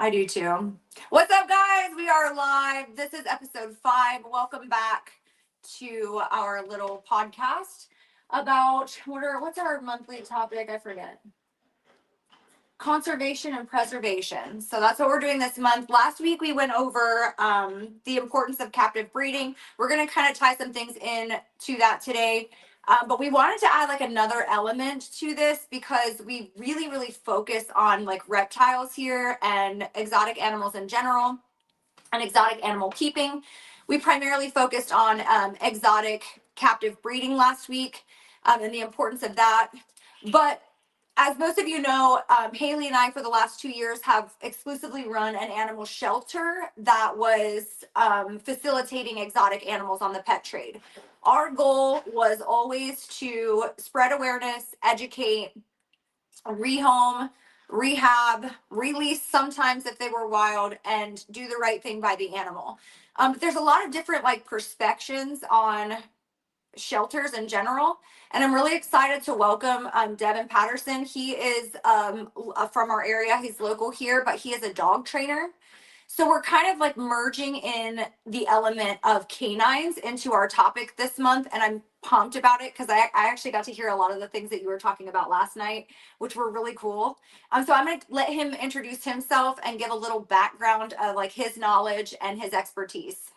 I do too. What's up, guys? We are live. This is episode 5. Welcome back to our little podcast about what's our monthly topic? I forget. Conservation and preservation. So that's what we're doing this month. Last week we went over the importance of captive breeding. We're going to kind of tie some things in to that today. But we wanted to add like another element to this because we really focus on like reptiles here and exotic animals in general and exotic animal keeping. We primarily focused on exotic captive breeding last week and the importance of that. But as most of you know, Haley and I for the last 2 years have exclusively run an animal shelter that was facilitating exotic animals on the pet trade. Our goal was always to spread awareness, educate, rehome, rehab, release sometimes if they were wild, and do the right thing by the animal. But there's a lot of different like perspectives on shelters in general, and I'm really excited to welcome Devon Patterson. He is from our area. He's local here, but he is a dog trainer. So we're kind of like merging in the element of canines into our topic this month, and I'm pumped about it because I actually got to hear a lot of the things that you were talking about last night, which were really cool. So I'm going to let him introduce himself and give a little background of like his knowledge and his expertise.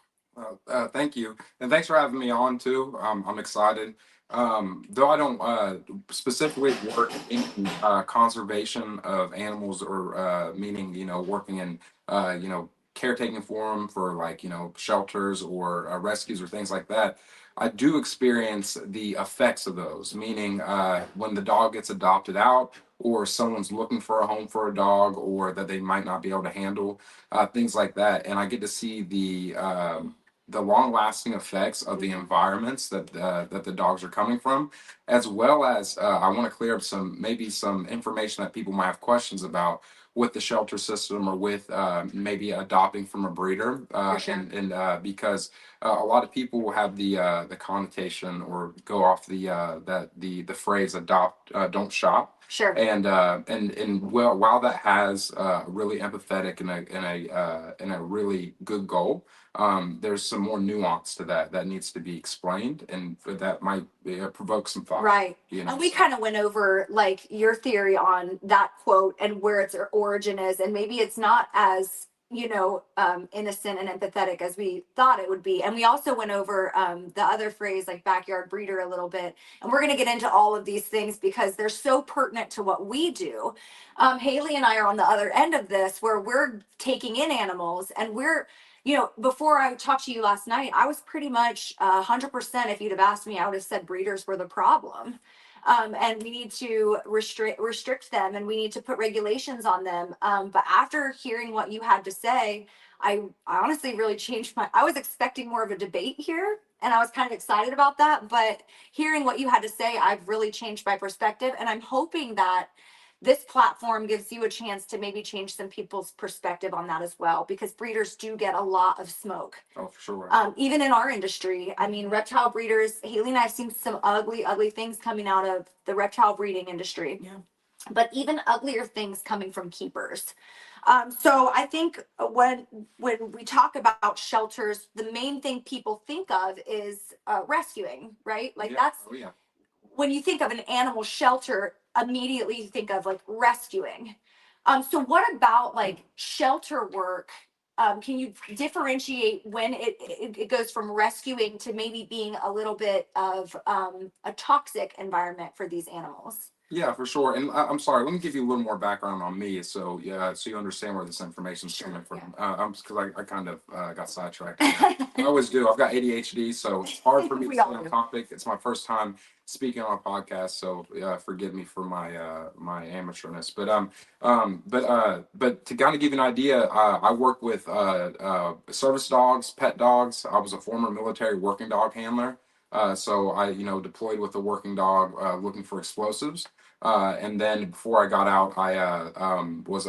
Thank you, and thanks for having me on too. I'm excited. Though I don't specifically work in conservation of animals, or meaning working in caretaking for them for like shelters or rescues or things like that. I do experience the effects of those, meaning when the dog gets adopted out, or someone's looking for a home for a dog, or that they might not be able to handle things like that, and I get to see the long-lasting effects of the environments that the dogs are coming from, as well as I want to clear up some information that people might have questions about with the shelter system, or with maybe adopting from a breeder, sure. and because a lot of people will have the connotation or go off the phrase adopt, don't shop. Sure. And well, while that has a really empathetic and a really good goal, there's some more nuance to that needs to be explained, and that might provoke some thought. Right. And we kind of went over like your theory on that quote and where its origin is, and maybe it's not as innocent and empathetic as we thought it would be. And we also went over the other phrase, like backyard breeder, a little bit. And we're going to get into all of these things because they're so pertinent to what we do. Haley and I are on the other end of this, where we're taking in animals, and we're, before I talked to you last night, I was pretty much 100%. If you'd have asked me, I would have said breeders were the problem. And we need to restrict them, and we need to put regulations on them. But after hearing what you had to say, I honestly really changed I was expecting more of a debate here, and I was kind of excited about that. But hearing what you had to say, I've really changed my perspective, and I'm hoping that this platform gives you a chance to maybe change some people's perspective on that as well, because breeders do get a lot of smoke. Oh, for sure. Even in our industry, I mean, reptile breeders, Haley and I have seen some ugly things coming out of the reptile breeding industry. Yeah. But even uglier things coming from keepers. So I think when we talk about shelters, the main thing people think of is rescuing, right? Like that's when you think of an animal shelter, immediately you think of like rescuing. So what about like shelter work? Can you differentiate when it goes from rescuing to maybe being a little bit of a toxic environment for these animals? Yeah, for sure. And I'm sorry, let me give you a little more background on me, so so you understand where this information's coming from. Because I kind of got sidetracked. I always do. I've got ADHD, so it's hard for me to stay on topic. It's my first time speaking on a podcast, so forgive me for my amateurness. But to kind of give you an idea, I work with service dogs, pet dogs. I was a former military working dog handler. So I, deployed with a working dog looking for explosives. And then before I got out, I was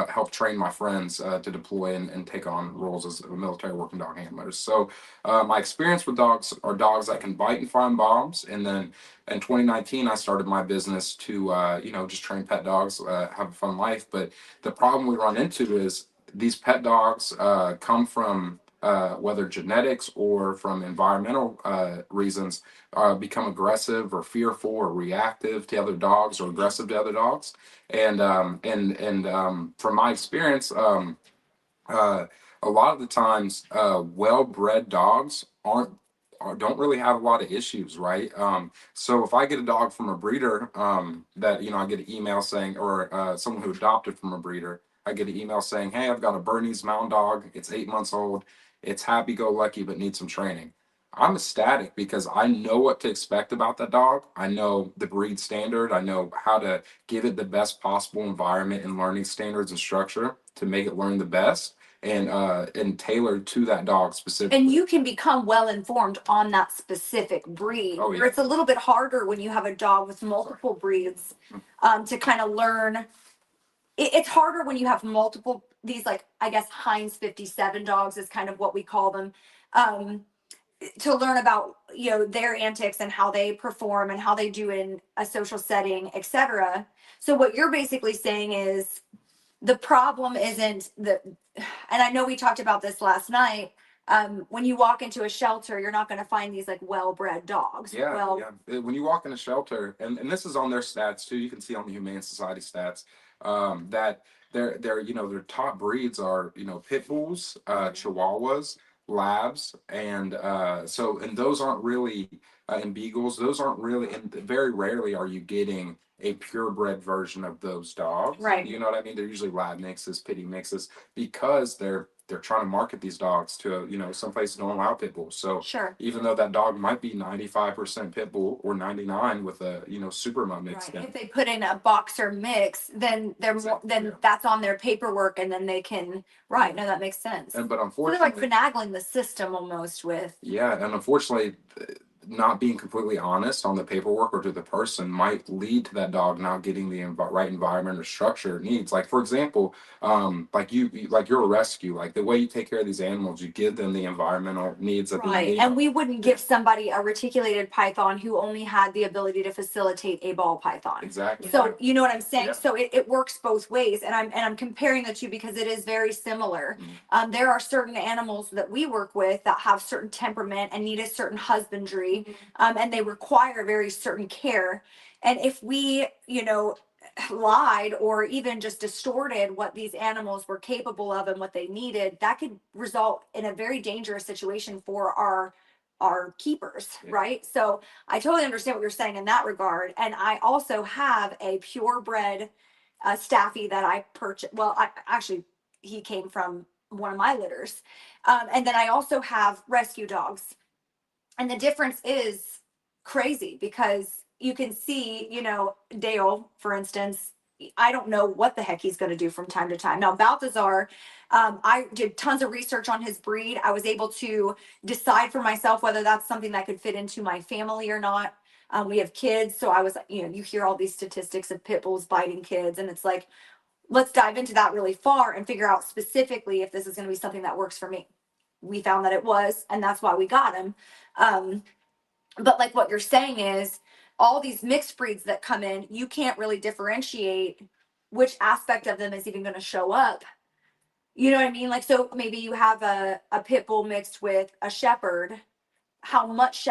helped train my friends to deploy and take on roles as military working dog handlers. So my experience with dogs are dogs that can bite and find bombs. And then in 2019, I started my business to just train pet dogs, have a fun life. But the problem we run into is these pet dogs come from whether genetics or from environmental reasons, become aggressive or fearful or reactive to other dogs or aggressive to other dogs. And from my experience, uh, a lot of the times, well-bred dogs don't really have a lot of issues, right? So if I get a dog from a breeder, that I get an email saying, or someone who adopted from a breeder, I get an email saying, "Hey, I've got a Bernese Mountain Dog. It's 8 months old. It's happy-go-lucky, but needs some training." I'm ecstatic because I know what to expect about that dog. I know the breed standard. I know how to give it the best possible environment and learning standards and structure to make it learn the best and tailored to that dog specifically. And you can become well informed on that specific breed. Oh, yeah. Where it's a little bit harder when you have a dog with multiple breeds to kind of learn. It's harder when you have multiple these, like, I guess Heinz 57 dogs is kind of what we call them. To learn about their antics and how they perform and how they do in a social setting, etc. So what you're basically saying is the problem isn't the, and I know we talked about this last night. When you walk into a shelter, you're not going to find these like well-bred dogs. Yeah, Well, yeah. When you walk in a shelter, and this is on their stats too, you can see on the Humane Society stats, that their top breeds are pit bulls, Chihuahuas, Labs, and those aren't really and Beagles. Those aren't really, and very rarely are you getting a purebred version of those dogs. Right. You know what I mean? They're usually lab mixes, pitty mixes, because they're trying to market these dogs to some places don't allow pit bulls. So sure. even though that dog might be 95% pit bull or 99 with a super mud mixed Right. in. If they put in a boxer mix, then they're more, then that's on their paperwork, and then they can. Right. No, that makes sense. But So they're unfortunately, like finagling the system almost with. yeah, and unfortunately, not being completely honest on the paperwork or to the person might lead to that dog not getting the right environment or structure it needs. Like, for example, like you're a rescue. Like the way you take care of these animals, you give them the environmental needs that they Right. need. And we wouldn't give somebody a reticulated python who only had the ability to facilitate a ball python. Exactly. So you know what I'm saying? Yeah. So it works both ways. And I'm comparing the two because it is very similar. There are certain animals that we work with that have certain temperament and need a certain husbandry, and they require very certain care. And if we, lied or even just distorted what these animals were capable of and what they needed, that could result in a very dangerous situation for our keepers. Yeah. Right. So I totally understand what you're saying in that regard. And I also have a purebred staffy that I purchased. Well, he came from one of my litters. And then I also have rescue dogs. And the difference is crazy because you can see, Dale, for instance, I don't know what the heck he's going to do from time to time. Now, Balthazar, I did tons of research on his breed. I was able to decide for myself whether that's something that could fit into my family or not. We have kids, so I was, you hear all these statistics of pit bulls biting kids, and it's like, let's dive into that really far and figure out specifically if this is going to be something that works for me. We found that it was, and that's why we got him. But like what you're saying is all these mixed breeds that come in, you can't really differentiate which aspect of them is even going to show up. You know what I mean? Like, so maybe you have a pit bull mixed with a shepherd. How much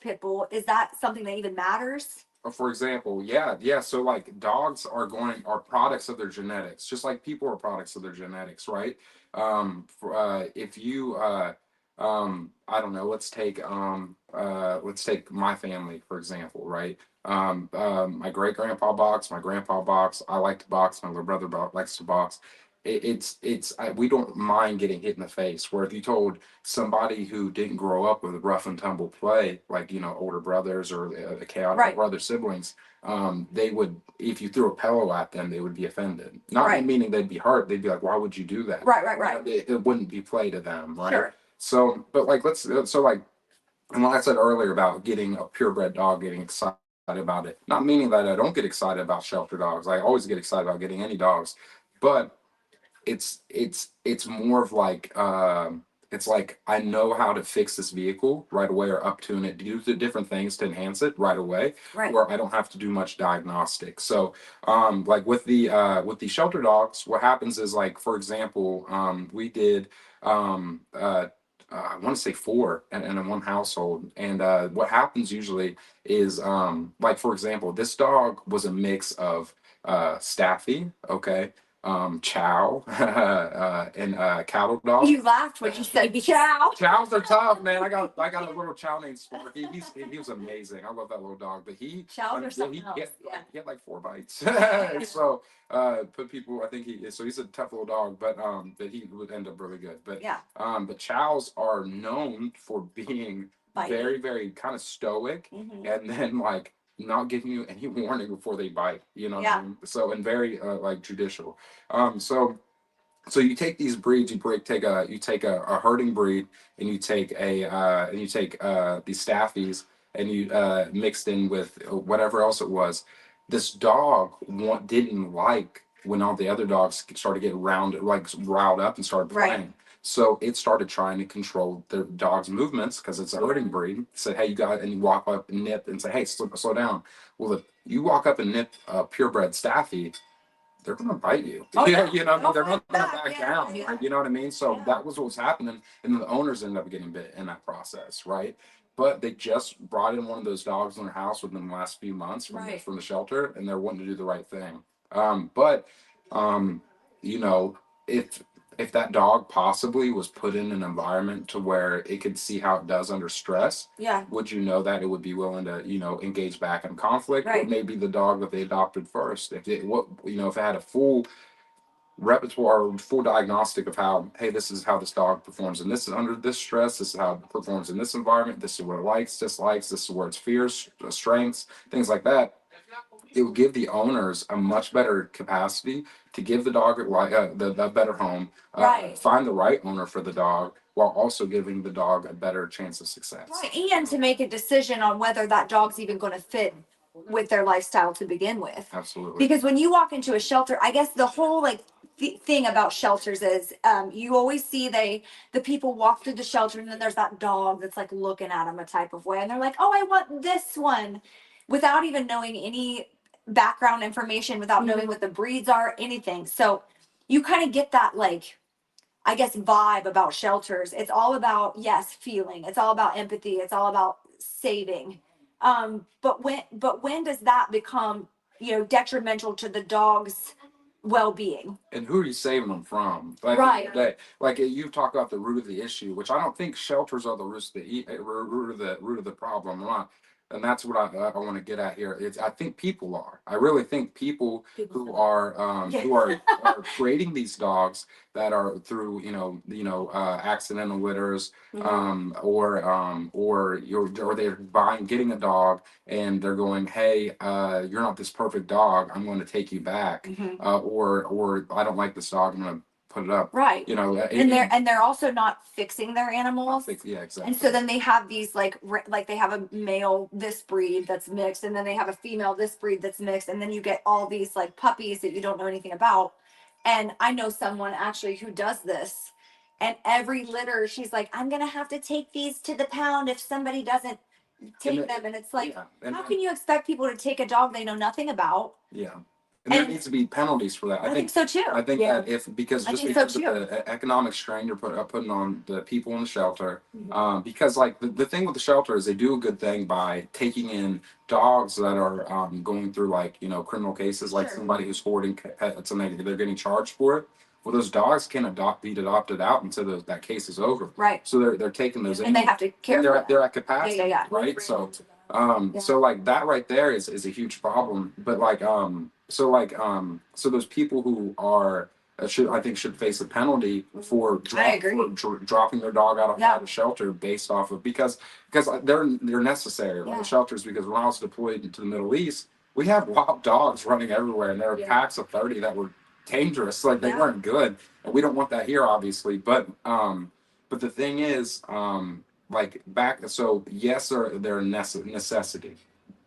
pit bull? Is that something that even matters? For example, yeah. So like dogs are products of their genetics, just like people are products of their genetics, right? If you I don't know, let's take my family for example, right? My great grandpa boxed, my grandpa boxed. I like to box. My little brother likes to box. We don't mind getting hit in the face. Where if you told somebody who didn't grow up with rough and tumble play, like older brothers or a chaotic Right. brother siblings, they would, if you threw a pillow at them, they would be offended. Not Right. meaning they'd be hurt. They'd be like, "Why would you do that?" Right. It wouldn't be play to them, right? Sure. So, but like and like I said earlier about getting a purebred dog getting excited about it. Not meaning that I don't get excited about shelter dogs. I always get excited about getting any dogs, but it's more of like it's like I know how to fix this vehicle right away or up tune it, do the different things to enhance it right away, Right. where I don't have to do much diagnostic. So like with the shelter dogs, what happens is, like, for example, we did I want to say four in one household, and what happens usually is like, for example, this dog was a mix of Staffy, okay, Chow, and cattle dog. You laughed when you said chow. Chows are tough, man. I got a little Chow named Sparky. He was amazing. I love that little dog, but Chows or something else. he had like 4 bites. So put people, I think he's a tough little dog, but he would end up really good. But Yeah. but Chows are known for being Biting. very, very kind of stoic, and then like not giving you any warning before they bite, you know what I mean? So, and very like judicial. So you take these breeds, you take a herding breed, and you take these staffies, and you mixed in with whatever else it was. This dog didn't like when all the other dogs started getting riled up and started playing. Right. So it started trying to control the dog's movements because it's a herding breed. Said, hey, and you walk up and nip and say, hey, slow down. Well, if you walk up and nip a purebred staffy, they're gonna bite you. Oh, yeah. You know, they're not gonna Back, back yeah, down. yeah. You know what I mean? So Yeah. that was what was happening, and then the owners ended up getting bit in that process, right? But they just brought in one of those dogs in their house within the last few months from the shelter, and they're wanting to do the right thing. But you know, if that dog possibly was put in an environment to where it could see how it does under stress, Yeah. would you know that it would be willing to, engage back in conflict? Right. Or maybe the dog that they adopted first, if it had a full repertoire or full diagnostic of how, hey, this is how this dog performs, and this is under this stress, this is how it performs in this environment, this is what it likes, dislikes, this is where its fears, strengths, things like that. It would give the owners a much better capacity to give the dog the better home, Right. find the right owner for the dog, while also giving the dog a better chance of success. Right. And to make a decision on whether that dog's even going to fit with their lifestyle to begin with. Absolutely. Because when you walk into a shelter, I guess the whole thing about shelters is you always see the people walk through the shelter, and then there's that dog that's like looking at them a type of way, and they're like, oh, I want this one, without even knowing any background information, without knowing what the breeds are, anything. So you kind of get that, like, I guess, vibe about shelters. It's all about, yes, feeling. It's all about empathy. It's all about saving. But when does that become, detrimental to the dog's well-being? And who are you saving them from? Like, Right. Like you talk about the root of the issue, which I don't think shelters are the root of the problem. I'm not, and that's what I want to get at here. I think people are. I really think people who are are creating these dogs that are through accidental litters, or they're getting a dog, and they're going, hey, you're not this perfect dog, I'm going to take you back, or I don't like this dog, I'm going to put it up. Right. And they're also not fixing their animals. Yeah, exactly. And so then they have these like they have a male this breed that's mixed, and then they have a female this breed that's mixed, and then you get all these like puppies that you don't know anything about. And I know someone actually who does this, and every litter she's like, I'm gonna have to take these to the pound if somebody doesn't take them. And it's like, how can you expect people to take a dog they know nothing about? Yeah. And there needs to be penalties for that. I think so too. I think that because of the economic strain you're putting on the people in the shelter, because like the thing with the shelter is they do a good thing by taking in dogs that are going through criminal cases, like somebody who's hoarding pets and they're getting charged for it. Well, those dogs can be adopted out until that case is over. Right. So they're taking those in. And they have to care. They're at capacity. Yeah. Right. So so like that right there is a huge problem. But so those people who are should face a penalty for dropping their dog out of the shelter based off of because they're necessary. The shelters, because when I was deployed to the Middle East, we had wild dogs running everywhere, and there were packs of 30 that were dangerous. Like they weren't good, and we don't want that here, obviously. But the thing is, yes, they're a necessity,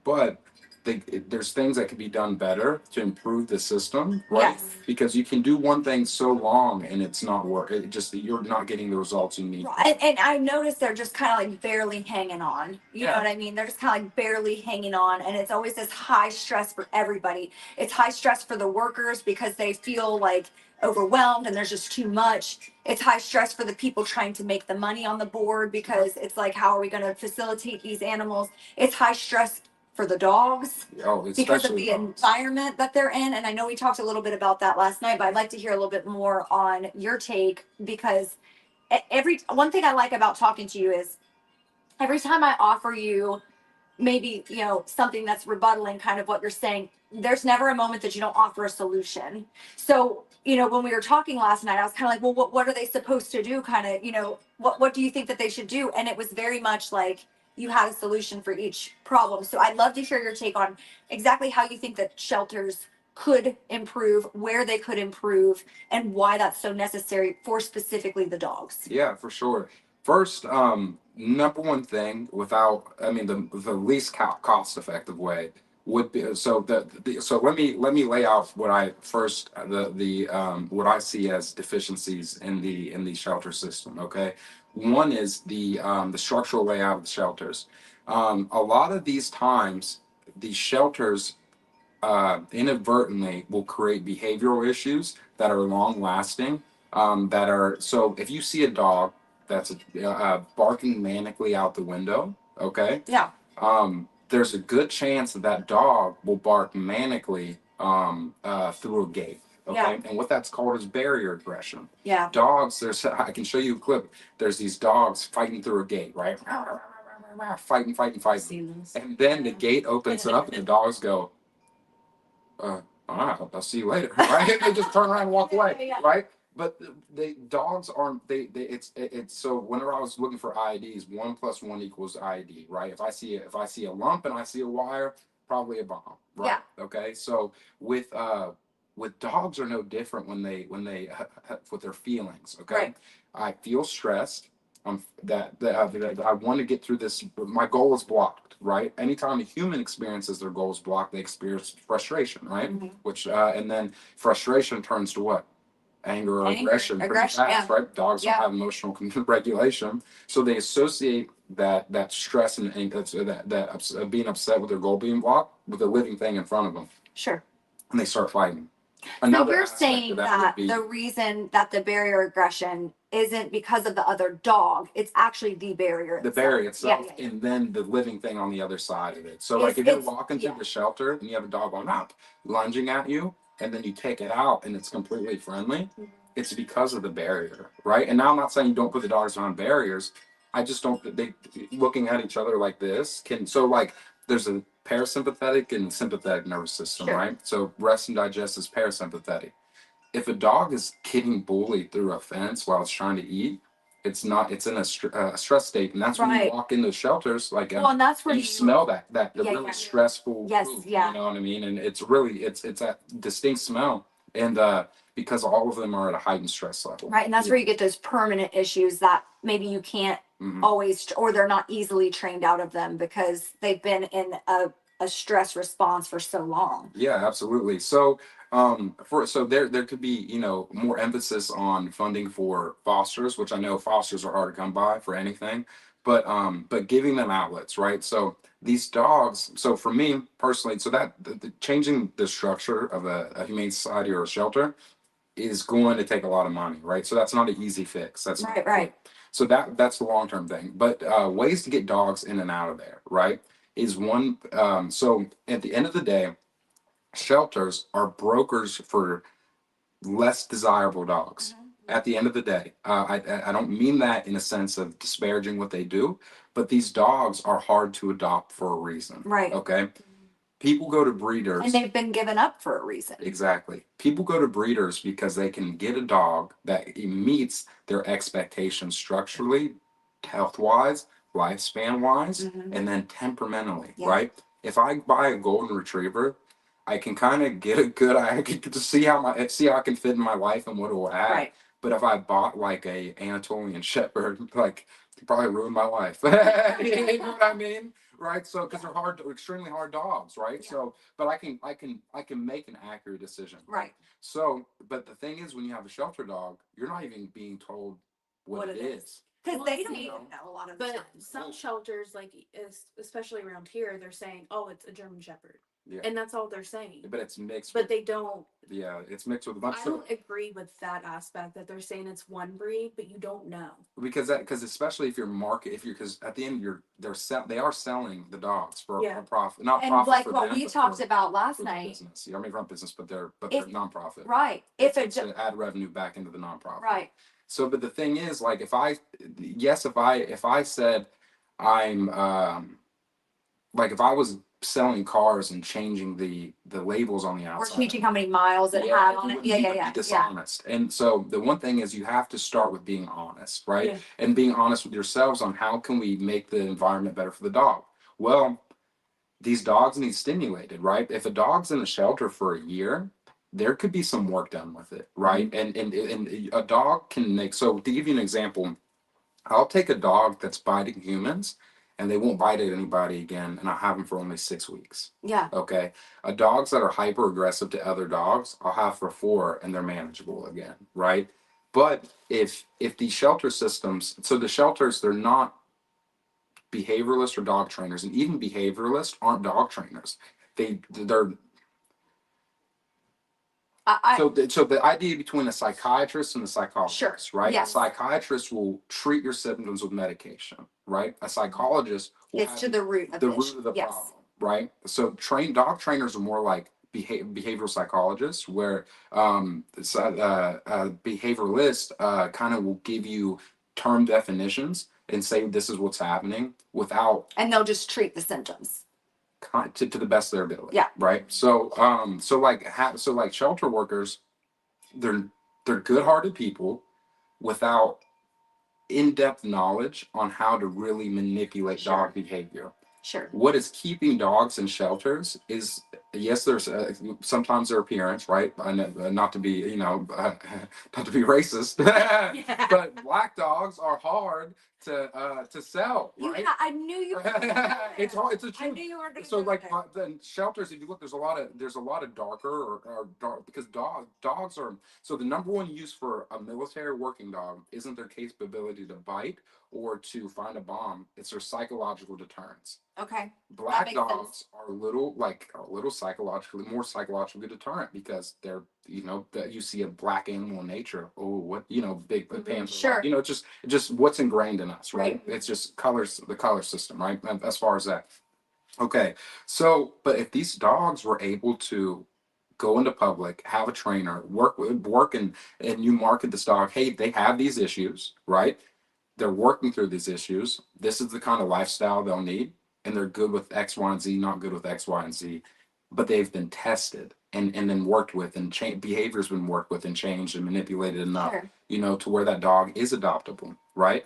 but there's things that can be done better to improve the system, right? Yes. Because you can do one thing so long and it's not work. It just you're not getting the results you need. And I noticed they're just kind of like barely hanging on. You know Yeah. what I mean? They're just kind of like barely hanging on. And it's always this high stress for everybody. It's high stress for the workers because they feel like overwhelmed and there's just too much. It's high stress for the people trying to make the money on the board because it's like, how are we going to facilitate these animals? It's high stress for the dogs Oh, because of especially the environment that they're in. And I know we talked a little bit about that last night, but I'd like to hear a little bit more on your take because every one thing I like about talking to you is every time I offer you maybe something that's rebuttaling kind of what you're saying, there's never a moment that you don't offer a solution. So when we were talking last night, I was kind of like, well, what are they supposed to do? Kind of what do you think that they should do? And it was very much like you had a solution for each problem. So I'd love to hear your take on exactly how you think that shelters could improve, where they could improve, and why that's so necessary for specifically the dogs. Yeah, for sure. First, number one thing, without, I mean, the least cost effective way would be so so let me lay out what I first the what I see as deficiencies in the shelter system. Okay, one is the structural layout of the shelters. A lot of these times, the shelters inadvertently will create behavioral issues that are long lasting. That are so if you see a dog that's barking manically out the window, okay, Yeah. there's a good chance that that dog will bark manically through a gate. Okay, Yeah. and what that's called is barrier aggression. Yeah. Dogs, I can show you a clip. There's these dogs fighting through a gate, right? Fighting, fighting, fighting. And then the gate opens up and the dogs go, all right, I'll see you later, right? They just turn around and walk away, right? But the dogs aren't. It's so. Whenever I was looking for IEDs, 1 + 1 = IED, right? If I see a lump and I see a wire, probably a bomb, right? Yeah. Okay. So with dogs are no different when they with their feelings. Okay. Right. I feel stressed. That I want to get through this. My goal is blocked, right? Anytime a human experiences their goal is blocked, they experience frustration, right? Mm-hmm. Which and then frustration turns to what? Anger or aggression pretty fast, yeah. Right? Dogs don't have emotional regulation, so they associate that stress and that being upset with their goal being blocked with a living thing in front of them. Sure. And they start fighting. So you're saying that the reason that the barrier aggression isn't because of the other dog, it's actually the barrier itself. The barrier itself, yeah. And then the living thing on the other side of it. So like if you're walking through the shelter and you have a dog going up, lunging at you, and then you take it out and it's completely friendly, it's because of the barrier, right? And now I'm not saying you don't put the dogs on barriers. I just don't, they looking at each other like this can, so like there's a parasympathetic and sympathetic nervous system, sure. Right? So rest and digest is parasympathetic. If a dog is getting bullied through a fence while it's trying to eat, it's in a stress state, and that's when you walk into shelters, like well, and that's where you smell that the really stressful food, you know what I mean? And it's really it's that distinct smell, and because all of them are at a heightened stress level, right? And that's where you get those permanent issues that maybe you can't always, or they're not easily trained out of them because they've been in a stress response for so long. Yeah, absolutely. So there could be more emphasis on funding for fosters, which I know fosters are hard to come by for anything, but giving them outlets, right? So these dogs, so for me personally, so that changing the structure of a humane society or a shelter is going to take a lot of money, right? So that's not an easy fix. That's right. So that's the long-term thing. But ways to get dogs in and out of there, right, is one. So at the end of the day, shelters are brokers for less desirable dogs. Mm-hmm. At the end of the day, I don't mean that in a sense of disparaging what they do, but these dogs are hard to adopt for a reason. Right. Okay. People go to breeders. And they've been given up for a reason. Exactly. People go to breeders because they can get a dog that meets their expectations structurally, health-wise, lifespan-wise, and then temperamentally, right? If I buy a golden retriever, I can kind of get a good I can to see how I can fit in my life and what it will add. Right. But if I bought like a Anatolian Shepherd, like it'd probably ruin my life. You know what I mean? right? So because they're hard, extremely hard dogs, right? Yeah. So, but I can make an accurate decision. Right. So, but the thing is, when you have a shelter dog, you're not even being told what it is. Because Well, they don't see, even know a lot of the But time. some shelters, like especially around here, they're saying, "Oh, it's a German Shepherd," Yeah. and that's all they're saying. But it's mixed. But they don't. Yeah, it's mixed with a bunch. I don't agree with that aspect that they're saying it's one breed, but you don't know. Because especially if you're because at the end they are selling the dogs for a profit, not And profit like for what them, we but talked for about last the night, business. I mean, not business, but they're If- nonprofit. right? If It's to add revenue back into the nonprofit. right, So, but the thing is, like, if I said I'm like if I was selling cars and changing the labels on the or outside, teaching how many miles it had on it. you would be dishonest. And so the one thing is you have to start with being honest, right? Yeah. And being honest with yourselves on how can we make the environment better for the dog. Well, these dogs need stimulated, right? If a dog's in a shelter for a year, there could be some work done with it, right? And a dog can make, so to give you an example, I'll take a dog that's biting humans and they won't bite at anybody again, and I'll have them for only 6 weeks. Yeah. Okay. Dogs that are hyper aggressive to other dogs, I'll have for 4 and they're manageable again, right? But if these shelter systems, so the shelters, they're not behavioralists or dog trainers, and even behavioralists aren't dog trainers. They're so the idea between a psychiatrist and a psychologist, right? Yes. A psychiatrist will treat your symptoms with medication, right? A psychologist will It's to the root of the root of the yes. problem, right? So dog trainers are more like behavioral psychologists, where behavioralists kind of will give you term definitions and say this is what's happening without, And they'll just treat the symptoms. to the best of their ability. Yeah. Right. So like shelter workers, they're good-hearted people without in-depth knowledge on how to really manipulate dog behavior. Sure. What is keeping dogs in shelters is, yes, there's sometimes their appearance, right? Not to be not to be racist, but black dogs are hard to sell, right? I knew you were it's hard. It's a truth. I knew you were going to So like the shelters, if you look, there's a lot of darker or dark, because dogs are, so the number one use for a military working dog isn't their capability to bite or to find a bomb. It's their psychological deterrence. Okay. Black dogs are a little more psychologically deterrent, because they're, that you see a black animal in nature. Oh, what, big panther. Sure. Just what's ingrained in us, right? Right. It's just the color system, right? As far as that. Okay. So, but if these dogs were able to go into public, have a trainer, work and you market this dog, hey, they have these issues, right? They're working through these issues. This is the kind of lifestyle they'll need, and they're good with X, Y, and Z, not good with X, Y, and Z, but they've been tested and then worked with, and behavior's been worked with and changed and manipulated enough, Sure. To where that dog is adoptable, right?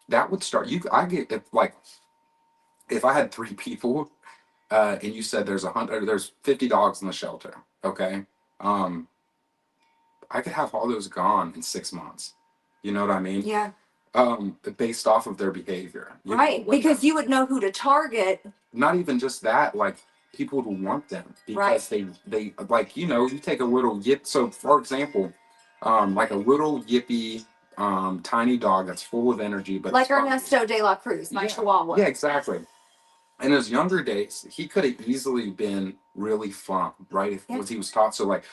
That would start. If I had 3 people, and you said there's 50 dogs in the shelter, okay, I could have all those gone in 6 months. You know what I mean? Yeah. Based off of their behavior. Right, because you would know who to target. Not even just that, like people who want them, because they like, you take a little yip. So for example, like a little yippy, tiny dog that's full of energy, but like Ernesto de la Cruz, my Chihuahua. Yeah, exactly. In his younger days, he could have easily been really fun, right? If he was taught, so like,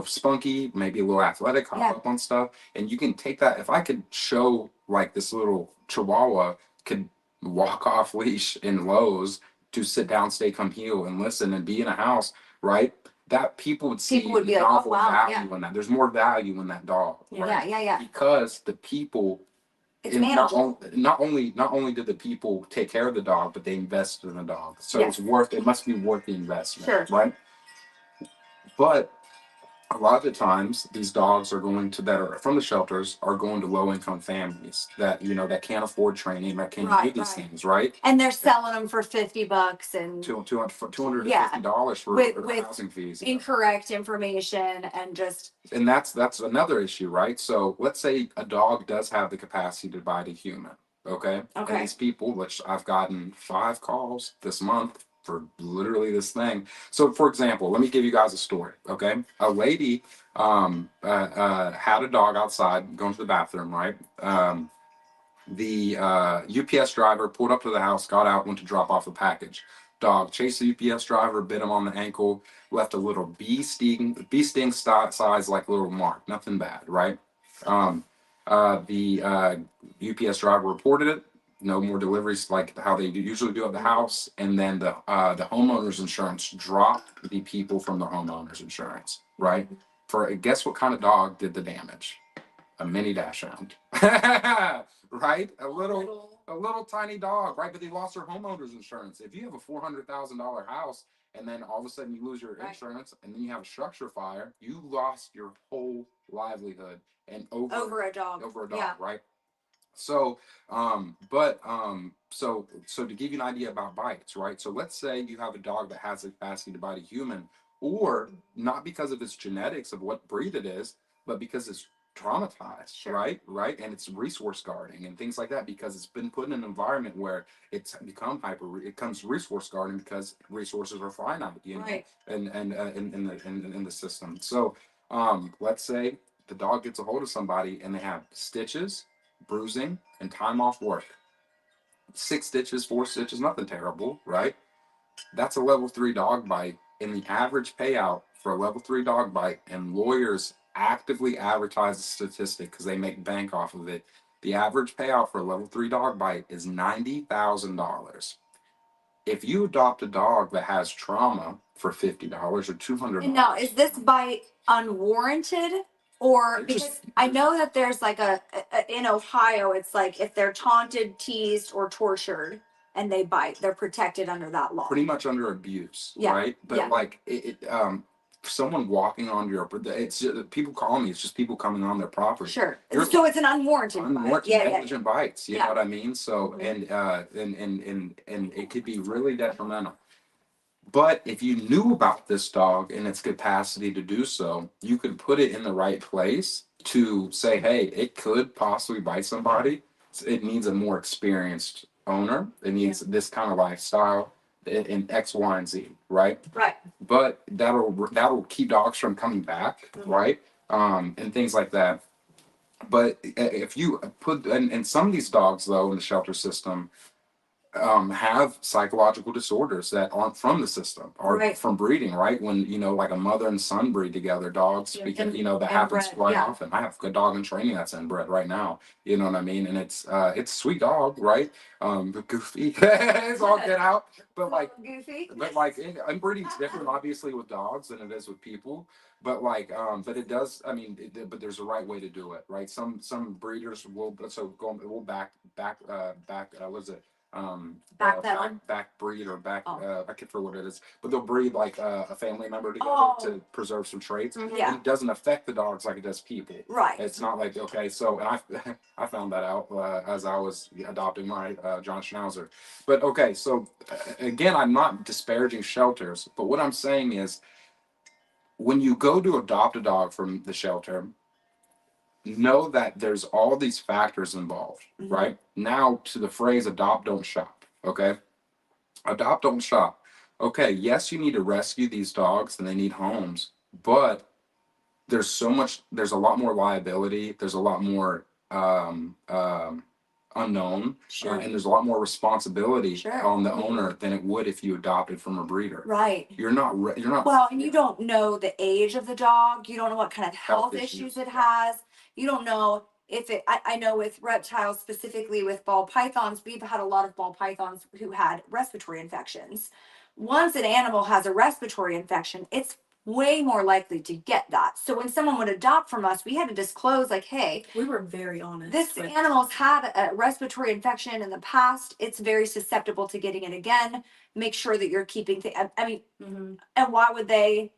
spunky, maybe a little athletic, hop up on stuff. And you can take that. If I could show like this little Chihuahua could walk off leash in Lowe's to sit down, stay, come heel, and listen and be in a house, right? That people would see be like, oh, wow, value in that. There's more value in that dog. Right? Yeah. Because the people, it's manageable. Not only did the people take care of the dog, but they invested in the dog. So it must be worth the investment. Sure. Right? But a lot of the times these dogs that are from the shelters are going to low income families that that can't afford training, that can't do these things, right? And they're selling them for $50 and $250 for housing fees. Incorrect information and that's another issue, right? So let's say a dog does have the capacity to bite a human, Okay. And Okay. these people, which I've gotten 5 calls this month for literally this thing. So, for example, let me give you guys a story. Okay. A lady had a dog outside going to the bathroom, right? The UPS driver pulled up to the house, got out, went to drop off a package. Dog chased the UPS driver, bit him on the ankle, left a little bee sting size like little mark. Nothing bad, right? The UPS driver reported it. No more deliveries like how they usually do at the house, and then the homeowner's insurance dropped the people from the homeowner's insurance, right? For guess what kind of dog did the damage? A mini dachshund, right? A little tiny dog, right? But they lost their homeowner's insurance. If you have a $400,000 house and then all of a sudden you lose your insurance and then you have a structure fire, you lost your whole livelihood and Over a dog. Yeah. right? So, so to give you an idea about bites, right? So let's say you have a dog that has the capacity to bite a human, or not because of its genetics of what breed it is, but because it's traumatized, Sure. right? And it's resource guarding and things like that because it's been put in an environment where it's become it comes resource guarding because resources are finite, you know, Right. and in the system. So, let's say the dog gets a hold of somebody and they have stitches, bruising, and time off work. 6 stitches, 4 stitches, nothing terrible, right? That's a level 3 dog bite. And the average payout for a level 3 dog bite, and lawyers actively advertise the statistic because they make bank off of it. The average payout for a level 3 dog bite is $90,000. If you adopt a dog that has trauma for $50 or $200, And now, is this bite unwarranted? Or because I know that there's like in Ohio, it's like if they're taunted, teased, or tortured and they bite, they're protected under that law. pretty much under abuse, Yeah. right? But Yeah. like someone walking on your, it's just, people call me. It's just people coming on their property. Sure. So it's an unwarranted bite. Yeah, negligent bites. You Yeah. know what I mean? So Mhm. and it could be really detrimental. But if you knew about this dog and its capacity to do so, you could put it in the right place to say, hey, it could possibly bite somebody. It needs a more experienced owner. It needs this kind of lifestyle in X, Y, and Z, right? Right. But that'll keep dogs from coming back, right? And things like that. But if you put and some of these dogs though in the shelter system have psychological disorders that aren't from the system or Right. from breeding, right? When, you know, like a mother and son breed together, dogs, because, you know, that happens inbred, quite yeah. often. I have a good dog in training that's inbred right now. You know what I mean? And it's a sweet dog, right? But goofy. It's all get out. But like, Goofy. inbreeding's different, obviously, with dogs than it is with people. But like, but it does. I mean, but there's a right way to do it, right? Some breeders will we'll back what is it? Back breed or back I can't remember what it is, but they'll breed like a family member together to preserve some traits. Yeah. And it doesn't affect the dogs like it does people. Right. It's not like, okay, so, and I found that out as I was adopting my John Schnauzer. But okay, so again, I'm not disparaging shelters, but what I'm saying is when you go to adopt a dog from the shelter, know that there's all these factors involved, right? Now to the phrase adopt, don't shop, okay? Adopt, don't shop. Okay, yes, you need to rescue these dogs and they need homes, but there's a lot more liability, there's a lot more unknown, Sure. and there's a lot more responsibility Sure. on the owner than it would if you adopted from a breeder. Right. You're not Well, and you don't know the age of the dog. You don't know what kind of health issues it has. You don't know if I know with reptiles, specifically with ball pythons, we've had a lot of ball pythons who had respiratory infections. Once an animal has a respiratory infection, it's way more likely to get that. So when someone would adopt from us, we had to disclose, like, hey, We were very honest. this animal's had a respiratory infection in the past. It's very susceptible to getting it again. Make sure that you're keeping things. I mean, and why would they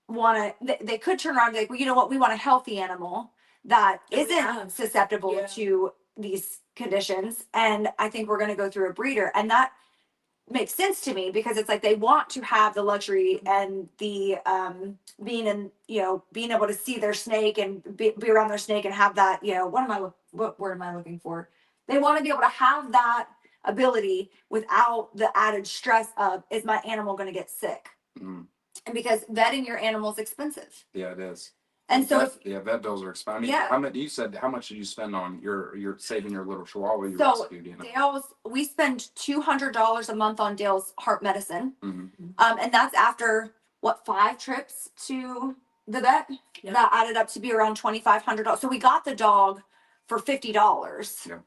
want to? They could turn around and be like, well, you know what? We want a healthy animal that isn't susceptible to these conditions. And I think we're going to go through a breeder. And that makes sense to me because it's like they want to have the luxury and the being in, you know, being able to see their snake and be around their snake and have that, you know, what word am I looking for? They want to be able to have that ability without the added stress of, is my animal going to get sick? Mm. And because vetting your animal is expensive. Yeah, it is. And so vet bills are expensive. I mean, yeah. how much you said? How much did you spend on your saving your little Chihuahua you So rescued? You know? Dale's, we spend $200 a month on Dale's heart medicine, Mm-hmm. and that's after what 5 trips to the vet. Yep. That added up to be around $2,500. So we got the dog for $50. Yeah.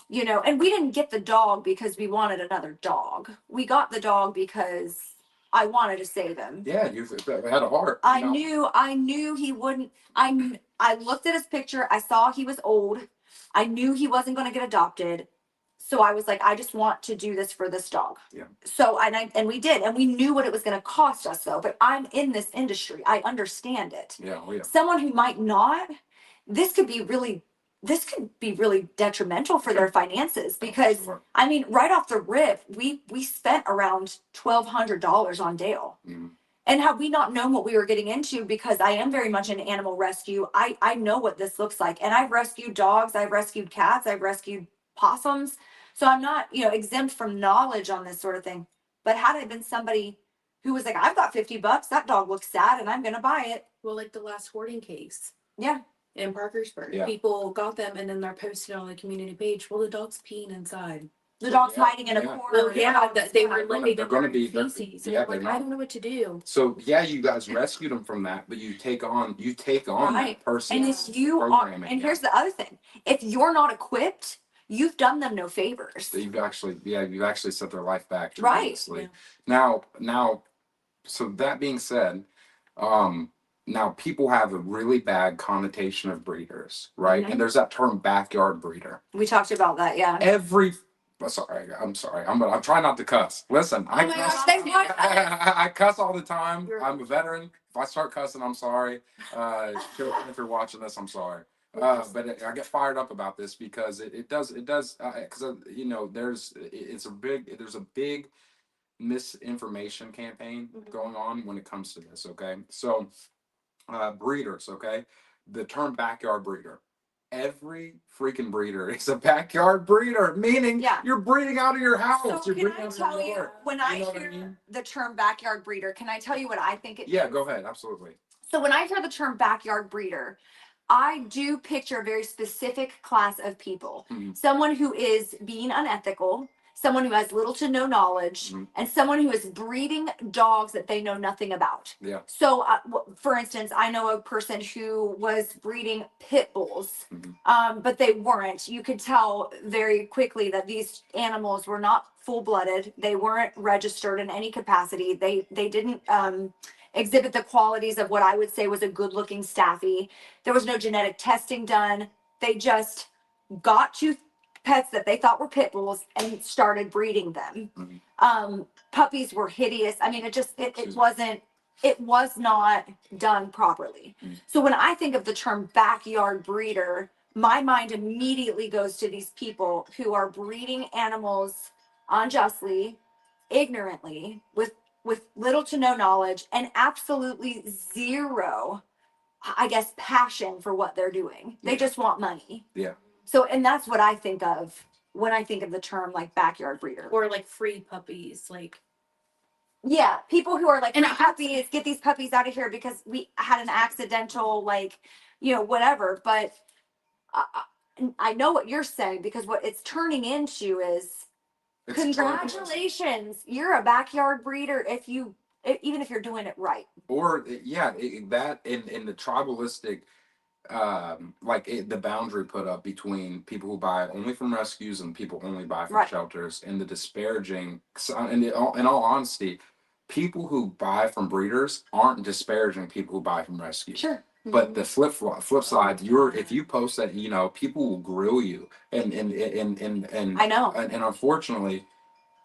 You know, and we didn't get the dog because we wanted another dog. We got the dog because I wanted to save him. Yeah, you've had a heart. I knew he wouldn't. I looked at his picture. I saw he was old. I knew he wasn't going to get adopted. So I was like, I just want to do this for this dog. Yeah. So and we did, and we knew what it was going to cost us though. But I'm in this industry. I understand it. Yeah, oh, yeah. Someone who might not, this could be really detrimental for their finances because Sure. I mean, right off the rip, we spent around $1,200 on Dale. Mm-hmm. And had we not known what we were getting into, because I am very much an animal rescue, I know what this looks like. And I've rescued dogs, I've rescued cats, I've rescued possums. So I'm not, exempt from knowledge on this sort of thing. But had it been somebody who was like, I've got $50, that dog looks sad and I'm going to buy it. Well, like the last hoarding case Yeah. in Parkersburg. Yeah. People got them and then they're posted on the community page. Well, the dog's peeing inside. The dog's hiding in a Yeah. corner. Well, yeah, that they were They're gonna- living they're in gonna their be- they're- feces. yeah, And they're like, not. I don't know what to do. So yeah, you guys rescued them from that, but you take on Right. that person. And if you are, and here's the other thing, if you're not equipped, you've done them no favors. You've actually set their life back Right. tremendously. Now, so that being said, now people have a really bad connotation of breeders, right? Mhm. And there's that term backyard breeder. We talked about that, yeah. I'm sorry. I'm trying not to cuss. Listen, I Oh my cuss. gosh, thank God. I cuss all the time. You're- I'm a veteran. If I start cussing, I'm sorry. If you're watching this, I'm sorry. But I get fired up about this because it does because there's a big misinformation campaign Mhm. going on when it comes to this. Okay, so breeders. Okay, the term backyard breeder. Every freaking breeder is a backyard breeder, meaning Yeah. you're breeding out of your house. So You're can breeding I out of tell your you, yard. when You I know what I hear mean? the term backyard breeder, can I tell you what I think it Yeah, means? go ahead. Absolutely. So when I hear the term backyard breeder, I do picture a very specific class of people. Mhm. Someone who is being unethical, someone who has little to no knowledge, Mhm. and someone who is breeding dogs that they know nothing about. Yeah. So, for instance, I know a person who was breeding pit bulls, Mhm. but they weren't. You could tell very quickly that these animals were not full-blooded. They weren't registered in any capacity. They didn't exhibit the qualities of what I would say was a good-looking staffy. There was no genetic testing done. They just got 2 pets that they thought were pit bulls and started breeding them. Mhm. Puppies were hideous. I mean, it was not done properly. Mhm. So when I think of the term backyard breeder, my mind immediately goes to these people who are breeding animals unjustly, ignorantly, with little to no knowledge and absolutely zero, I guess, passion for what they're doing. They Yeah. just want money. Yeah. So, and that's what I think of when I think of the term like backyard breeder. Or like free puppies. Like, Yeah, people who are like, And "Free puppies, get these puppies out of here because we had an accidental, like, whatever." But I know what you're saying, because what it's turning into is, It's congratulations, you're a backyard breeder even if you're doing it right. Or yeah, that in the tribalistic, the boundary put up between people who buy only from rescues and people only buy from Right. shelters, and the disparaging. In all honesty, people who buy from breeders aren't disparaging people who buy from rescues. Sure. But the flip side, if you post that, people will grill you, and I know. and unfortunately,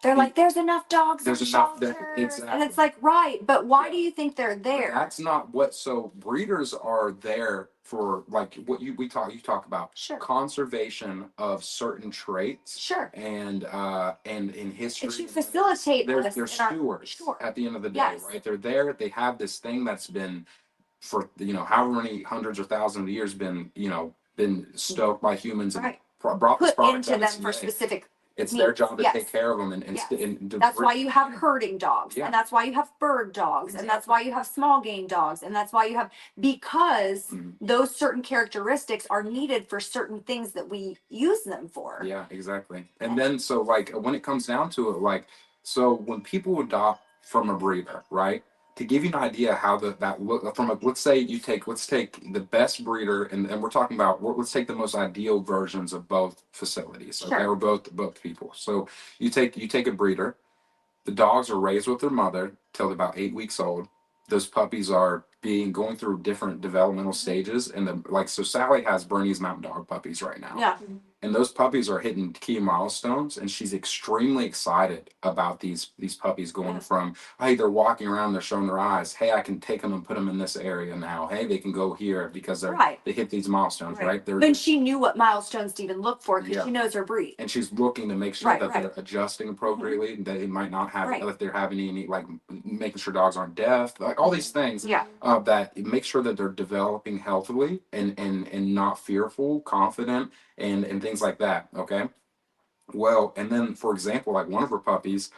They're like, there's enough dogs There's in enough shelters. there- And exactly. it's like, right, but why Yeah. do you think they're but there? that's not what. So breeders are there for, like, what you talk about Sure. conservation of certain traits, Sure. and in history. It should facilitate They're us in our- stewards Sure. at the end of the day, Yes. right? They're there. They have this thing that's been for however many hundreds or thousands of years been stoked by humans and Right. brought this put product into out of them for CA. specific It's their needs. job to Yes. take care of them and Yes. and That's why you have herding dogs, Yeah. and that's why you have bird dogs, and that's why you have small game dogs, and that's why you have, because Mhm. those certain characteristics are needed for certain things that we use them for. Yeah, exactly. And then so like when it comes down to it, like so when people adopt from a breeder, right? To give you an idea how that look from a let's take the best breeder and we're talking about let's take the most ideal versions of both facilities, okay, Sure. or both people. So you take a breeder. The dogs are raised with their mother till they're about 8 weeks old. Those puppies are going through different developmental stages, and so Sally has Bernese Mountain Dog puppies right now. Yeah. And those puppies are hitting key milestones, and she's extremely excited about these puppies going from, hey, they're walking around, they're showing their eyes, hey, I can take them and put them in this area now, hey, they can go here because they hit these milestones, right? Then she knew what milestones to even look for because Yeah. she knows her breed. And she's looking to make sure that Right. they're adjusting appropriately, that they might not have, Right. if they're having any, like making sure dogs aren't deaf, like all these things. Yeah. That make sure that they're developing healthily and not fearful, confident, and things like that. Okay. Well, and then for example, like one of her puppies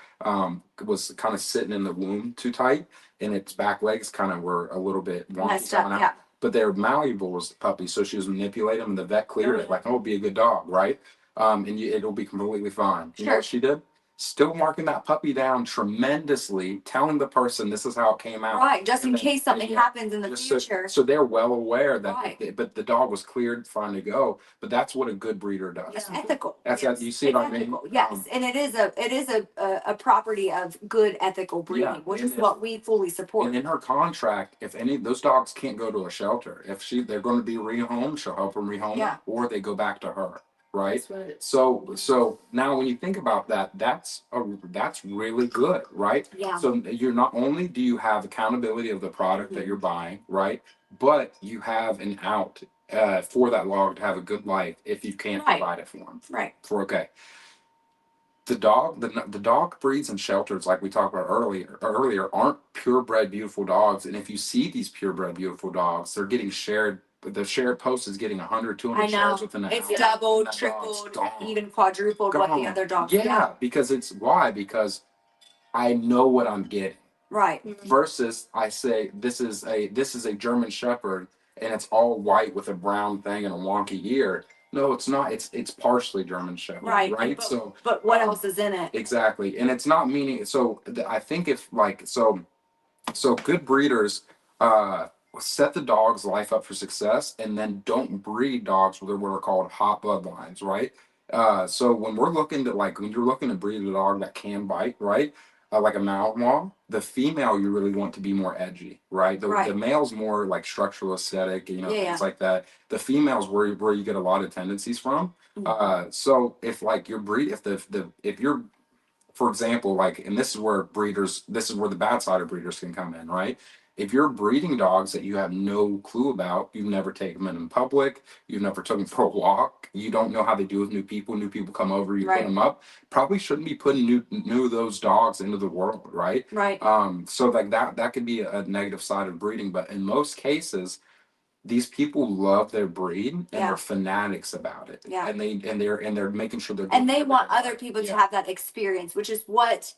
was kind of sitting in the womb too tight, and its back legs kind of were a little bit wonky Messed up, coming out. yeah. But they're malleable as the puppies, so she was manipulating them, and the vet cleared it, like, oh, be a good dog, right? And it'll be completely fine. You know what she did? Still marking that puppy down tremendously, telling the person this is how it came out. Right, just in case something happens in the Just future. So they're well aware that, Right. but the dog was cleared, fine to go. But that's what a good breeder does. It's ethical. That's Yes. you see It's what I mean? ethical. Yes, and it is a property of good ethical breeding, which is what we fully support. And in her contract, if any those dogs can't go to a shelter, if they're going to be rehomed, she'll help them rehome them, or they go back to her. Right. So now when you think about that, that's really good, right? Yeah. So you're not only do you have accountability of the product that you're buying, right? But you have an out for that dog to have a good life if you can't provide it for them. Right. The dog breeds in shelters like we talked about earlier aren't purebred beautiful dogs, and if you see these purebred beautiful dogs, they're getting shared. The shared post is getting 100, 200 shares within an hour. It's doubled, tripled, even quadrupled what the other dogs get. Yeah, because because I know what I'm getting. Right. Versus I say this is a German Shepherd and it's all white with a brown thing and a wonky ear. No, it's not. It's partially German Shepherd. Right. But what else is in it? Exactly. And it's not meaning I think if good breeders set the dog's life up for success and then don't breed dogs with what are called hot bloodlines, right? So when you're looking to breed a dog that can bite, right? Like a Malinois, the female you really want to be more edgy, right? The male's more like structural aesthetic, things like that. The female's where you get a lot of tendencies from. So if like your breed, if you're for example, and this is where the bad side of breeders can come in, right? If you're breeding dogs that you have no clue about, you've never taken them in public, you've never taken them for a walk, you don't know how they do with new people come over, you put them up, probably shouldn't be putting new those dogs into the world, right? Right. So like that could be a negative side of breeding, but in most cases, these people love their breed and they're fanatics about it. Yeah. And they're making sure they're and they want other people to have that experience, which is what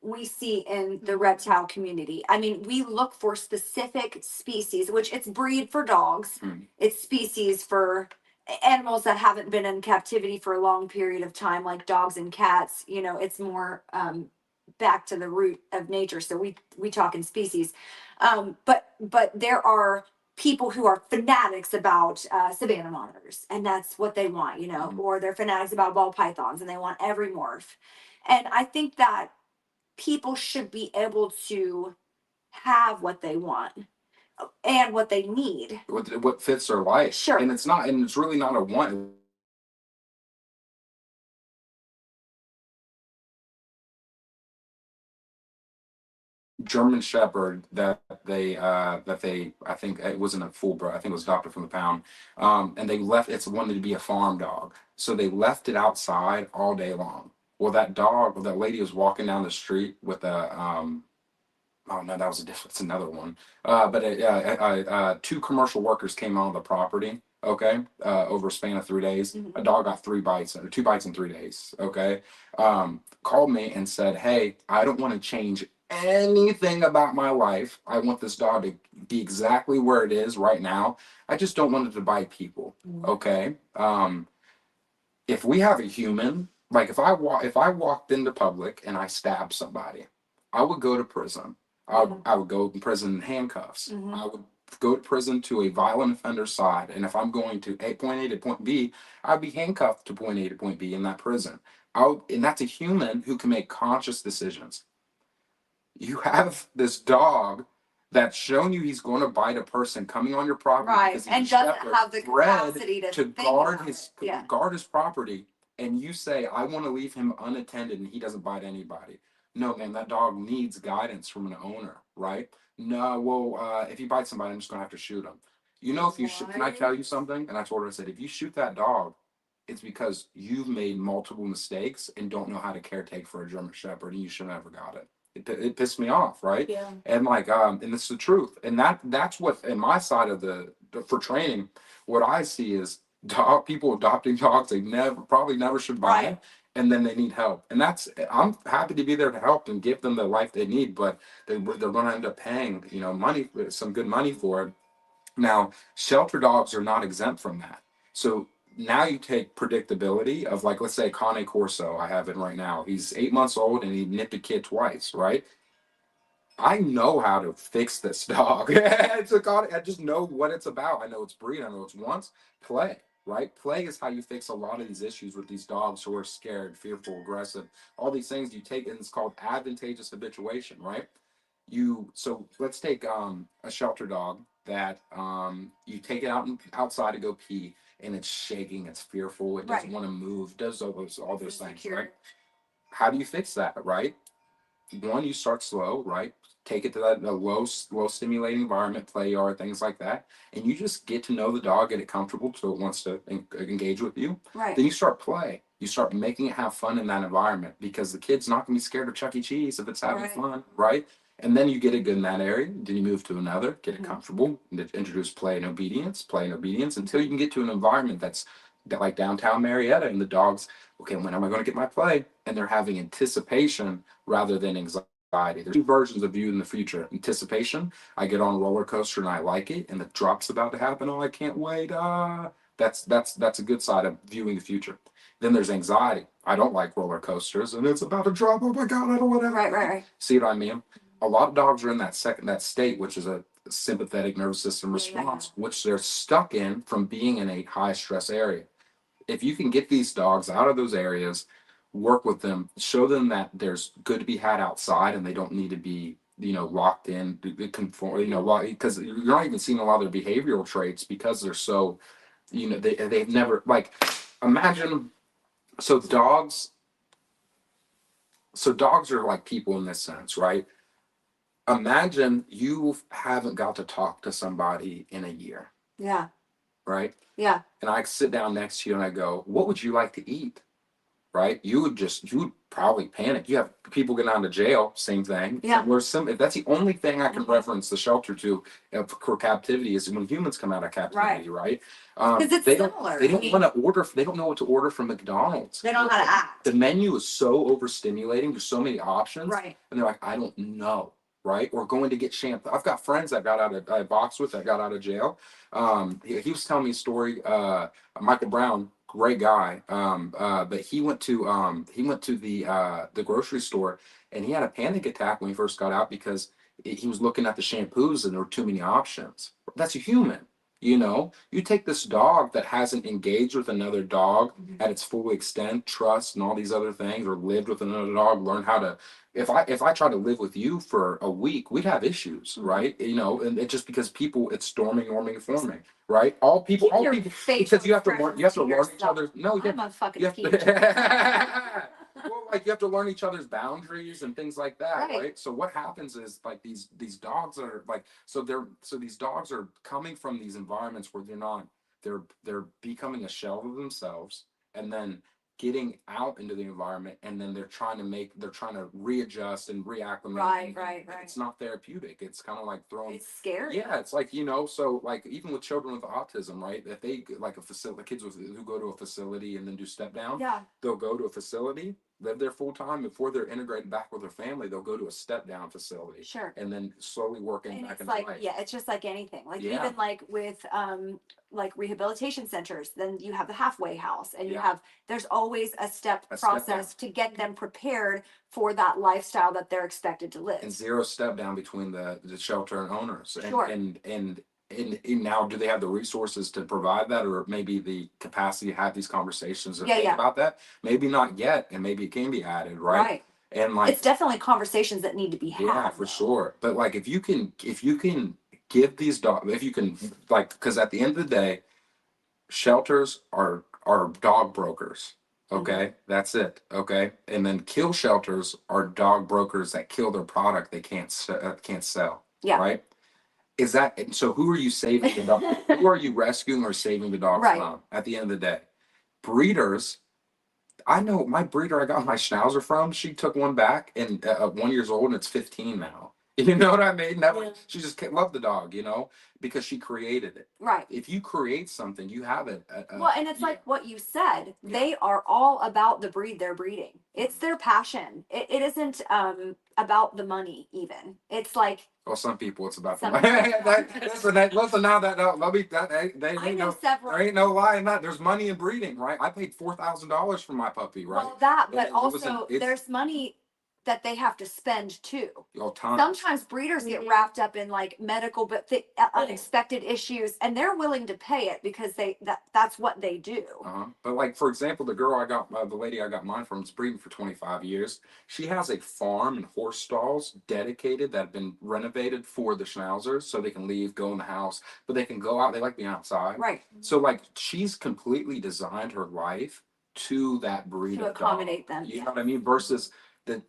we see in the reptile community. I mean, we look for specific species, which it's breed for dogs, it's species for animals that haven't been in captivity for a long period of time, like dogs and cats. It's more back to the root of nature. So we talk in species, but there are people who are fanatics about savanna monitors, and that's what they want, or they're fanatics about ball pythons and they want every morph. And I think that people should be able to have what they want and what they need. What fits their life. Sure. And it's really not a one. German Shepherd that they I think it wasn't a full bred, I think it was adopted from the pound. And they left it's wanted to be a farm dog. So they left it outside all day long. Well, that lady was walking down the street with a oh no, that's another one. But two commercial workers came on the property Okay, over a span of 3 days, a dog got 3 bites or 2 bites in 3 days. Okay, called me and said, "Hey, I don't want to change anything about my life. I want this dog to be exactly where it is right now. I just don't want it to bite people." Okay, if we have a human, like if I walked into public and I stabbed somebody, I would go to prison. I would go to prison in handcuffs. I would go to prison to a violent offender side. And if I'm going to point A to point B, I'd be handcuffed to point A to point B in that prison. And that's a human who can make conscious decisions. You have this dog that's shown you he's going to bite a person coming on your property Right, because he's and a doesn't shepherd, have the bred capacity to to think guard about his it. Yeah. guard his property, and you say, "I want to leave him unattended and he doesn't bite anybody." No, man, that dog needs guidance from an owner, right? No, well, if he bites somebody, I'm just gonna have to shoot him. You know, if you shoot, can I tell you something? And I told her, I said, if you shoot that dog, it's because you've made multiple mistakes and don't know how to caretake for a German Shepherd, and you should have never got it. It pissed me off, right? Yeah. And like, and it's the truth, and that's what in my side of the for training, what I see is people adopting dogs they probably never should buy, Right. and then they need help, and that's I'm happy to be there to help and give them the life they need, but they're going to end up paying money, some good money for it. Now, shelter dogs are not exempt from that. So now you take predictability of, like, let's say Cane Corso, I have it right now. He's 8 months old and he nipped a kid twice, right? I know how to fix this dog. I just know what it's about. I know its breed. I know its wants. Play, right? Play is how you fix a lot of these issues with these dogs who are scared, fearful, aggressive. All these things you take, and it's called advantageous habituation, right? So let's take a shelter dog that you take it outside to go pee, and it's shaking, it's fearful, it doesn't Right. want to move, does all those things, Insecure. right? How do you fix that, right? One, you start slow, right? Take it to that a low stimulating environment, play yard, things like that, and you just get to know the dog, get it comfortable so it wants to engage with you. Right. Then you start play. You start making it have fun in that environment because the kid's not gonna be scared of Chuck E. Cheese if it's having Right. fun, right? And then you get it good in that area. Then you move to another, get it comfortable, introduce play and obedience until you can get to an environment that's like downtown Marietta, and the dogs, okay, when am I going to get my play? And they're having anticipation rather than anxiety. There's two versions of you in the future. Anticipation, I get on a roller coaster and I like it, and the drop's about to happen. Oh, I can't wait. That's a good side of viewing the future. Then there's anxiety. I don't like roller coasters, and it's about to drop. Oh my god, I don't want to. Right. See what I mean? A lot of dogs are in that state, which is a sympathetic nervous system Yeah. response, which they're stuck in from being in a high stress area. If you can get these dogs out of those areas, work with them, show them that there's good to be had outside and they don't need to be, locked in, conform, because you're not even seeing a lot of their behavioral traits because they're so, they've never, like, imagine, so dogs, dogs are like people in this sense, right? Imagine you haven't got to talk to somebody in a year, Yeah. right? Yeah. And I sit down next to you and I go, what would you like to eat? Right? You would probably panic. You have people getting out of jail, same thing. Yeah. If that's the only thing I can reference the shelter to for captivity is when humans come out of captivity, right? Because it's they similar. don't want to order. They don't know what to order from McDonald's. They don't know how to act. The menu is so overstimulating. There's so many options, Right. and they're like, I don't know, right? Or going to get shampoo. I've got friends that I boxed with that got out of jail. He was telling me a story. Michael Brown, great guy. But he went to the grocery store and he had a panic attack when he first got out because he was looking at the shampoos and there were too many options. That's a human. You take this dog that hasn't engaged with another dog at its full extent, trust and all these other things, or lived with another dog, learn how to. If I try to live with you for a week, we'd have issues, right? And it just because people, it's storming, norming, forming, right? All people, because you have to learn. You have to learn each other's. No, you I'm a fucking have peach. to. Well, like you have to learn each other's boundaries and things like that, Right. right? So what happens is like these dogs are like these dogs are coming from these environments where they're becoming a shell of themselves, and then getting out into the environment, and then they're trying to readjust and reacclimate. Right, and right. It's not therapeutic. It's kind of like throwing. It's scary. Yeah, it's like, so like even with children with autism, right? If they like a facility, kids who go to a facility and then do step down, Yeah. they'll go to a facility, live there full time. Before they're integrated back with their family, they'll go to a step down facility. Sure. And then slowly working And back it's into like, life. yeah, it's just like anything. Like Yeah. even like with like rehabilitation centers, then you have the halfway house, and you Yeah. have, there's always a step A step process to get them prepared for that lifestyle that they're expected to live. And zero step down between the shelter and owners. And, Sure. and now, do they have the resources to provide that, or maybe the capacity to have these conversations and Yeah, think yeah. about that? Maybe not yet, and maybe it can be added, right? Right. And like, It's definitely conversations that need to be had. yeah, for though. sure. But like, if you can give these dogs, if you can, like, because at the end of the day, shelters are dog brokers. Okay, that's it. Okay, and then kill shelters are dog brokers that kill their product they can't sell. Yeah. Right. Is that so? Who are you saving the dog? Who are you rescuing or saving the dogs Right. from? At the end of the day, breeders. I know my breeder I got my schnauzer from. She took one back, and 1 year old, and it's 15 now. You know what I mean? Yeah. She just loved the dog, because she created it. Right. If you create something, you have it. Well, and it's yeah. like what you said. Yeah. They are all about the breed they're breeding. It's their passion. It isn't about the money even. It's like, Well, some people it's about the Some money. people- Listen now that let me that they I ain't know no several. there ain't no lie in that. There's money in breeding, right? I paid $4,000 for my puppy, right? Well, that, And but it was also it's there's money that they have to spend too. tons. Sometimes breeders get Mhm. wrapped up in like medical, but unexpected issues, and they're willing to pay it because that's what they do. But like, for example, the lady I got mine from is breeding for 25 years. She has a farm and horse stalls dedicated that have been renovated for the schnauzers, so they can leave, go in the house, but they can go out. They like being outside. Right. So like, she's completely designed her life to that breed To of accommodate dog. them, You yeah. know what I mean? Versus the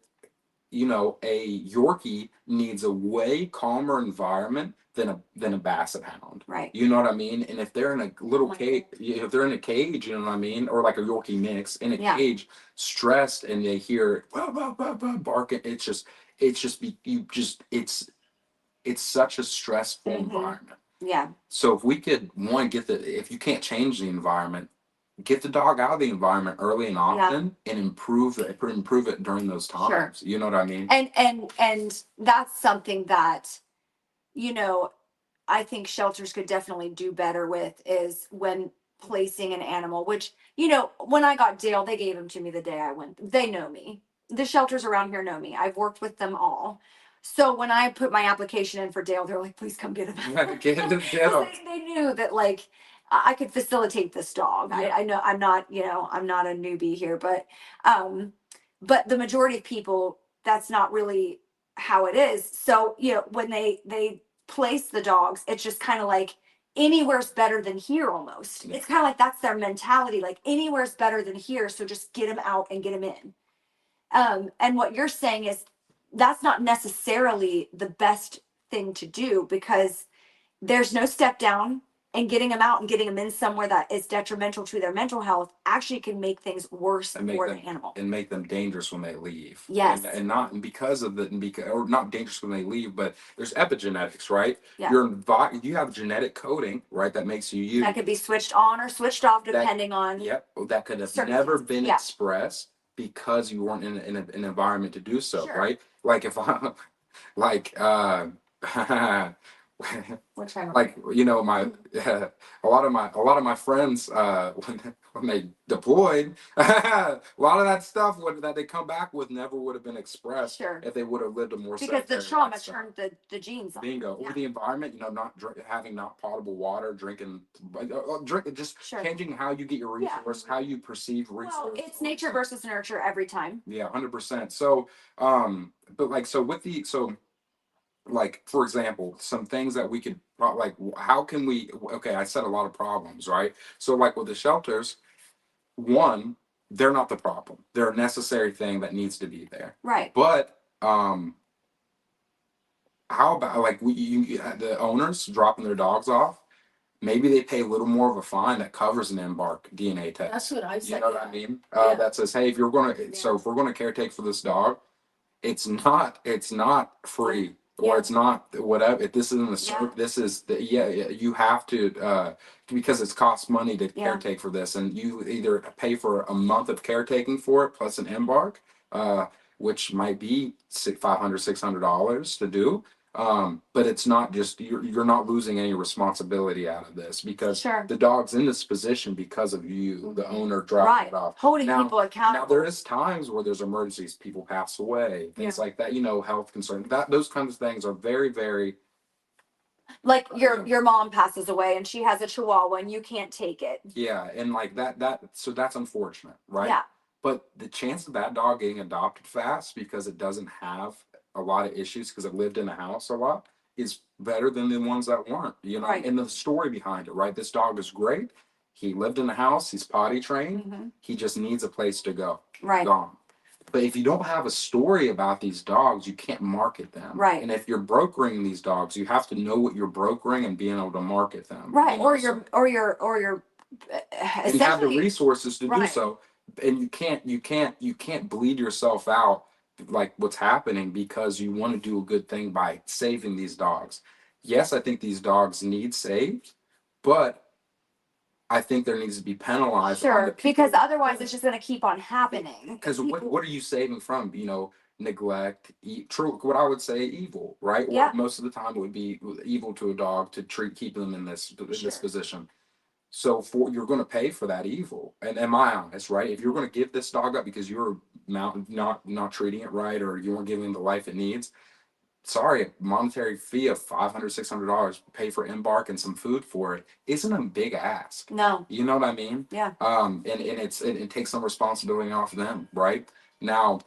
a Yorkie needs a way calmer environment than a Basset Hound. Right. You know what I mean? And if they're in a little Oh my cage, if they're in a cage, you know what I mean, or like a Yorkie mix in a Yeah. cage, stressed, and they hear bah, bah, bah, bah, barking, it's such a stressful Mhm. environment. Yeah. So if we could if you can't change the environment, get the dog out of the environment early and often, and improve it during those times. You know what I mean? And that's something that, I think shelters could definitely do better with, is when placing an animal, which, when I got Dale, they gave him to me the day I went. They know me. The shelters around here know me. I've worked with them all. So when I put my application in for Dale, they're like, please come get him. Get him. 'Cause they knew that like I could facilitate this dog. Yeah. I know I'm not, I'm not a newbie here, but the majority of people, that's not really how it is. So, when they place the dogs, it's just kind of like anywhere's better than here almost. Yeah. It's kind of like that's their mentality, like anywhere's better than here, so just get them out and get them in. And what you're saying is that's not necessarily the best thing to do, because there's no step down, and getting them out and getting them in somewhere that is detrimental to their mental health actually can make things worse And make for them- the animal. and make them dangerous when they leave. Yes. And not because of or not dangerous when they leave, but there's epigenetics, right? Yeah. You have genetic coding, right, that makes you. That could be switched on or switched off depending on. Yep. That could have Certain never things. been Yeah. expressed because you weren't in an environment to do so, Sure. right? Like if I, like, Which I like my a lot of my friends when they deployed a lot of that stuff that they come back with never would have been expressed. Sure. If they would have lived a more because the sedentary trauma lifestyle. turned the genes on. Bingo. Yeah. Or the environment, not having not potable water, drinking, just Sure. changing how you get your Yeah. resource, how you perceive Well, resources. it's nature versus nurture every time. Yeah, 100%. So, but like, like, for example, some things that we could like, how can we? Okay, I said a lot of problems, right? So, like with the shelters, one, they're not the problem. They're a necessary thing that needs to be there. Right. But how about like the owners dropping their dogs off? maybe they pay a little more of a fine that covers an embark DNA test. That's what I said. You know what I mean? Yeah. That says, hey, if you're going to, so if we're going to caretake for this dog, it's not free, or Yeah. it's not whatever. If this isn't the Yeah. this is the, you have to, because it costs money to Yeah. caretake for this, and you either pay for a month of caretaking for it plus an embark, which might be $500 $600 to do. But it's not just, you're not losing any responsibility out of this, because Sure. the dog's in this position because of you, the owner, dropping Right. it off. Holding Now- people accountable. Now there is times where there's emergencies, people pass away, things like that, health concerns. Those kinds of things are very, very, Like your mom passes away and she has a chihuahua and you can't take it. yeah, and like that so that's unfortunate, right? Yeah. But the chance of that dog getting adopted fast because it doesn't have a lot of issues, because it lived in the house a lot, is better than the ones that weren't, Right. and the story behind it, right? This dog is great. He lived in the house, he's potty trained, Mhm. he just needs a place to go. Right. Gone. But if you don't have a story about these dogs, you can't market them. Right. And if you're brokering these dogs, you have to know what you're brokering and being able to market them. Right. Or so- you're and you have the essentially resources to do Right. so. And you can't bleed yourself out like what's happening because you want to do a good thing by saving these dogs. Yes, I think these dogs need saved, but I think there needs to be penalized on the sure, people. because otherwise it's just going to keep on happening. Because what are you saving from? Neglect, true. What I would say, evil, right? Or Yeah. most of the time, it would be evil to a dog to keep them in this Sure. position. So you're going to pay for that evil. And am I honest, right? If you're going to give this dog up because you're not treating it right, or you weren't giving it the life it needs, sorry, a monetary fee of $500 $600, pay for embark and some food for it, isn't a big ask. No. You know what I mean? Yeah. And it takes some responsibility off them, right? Now,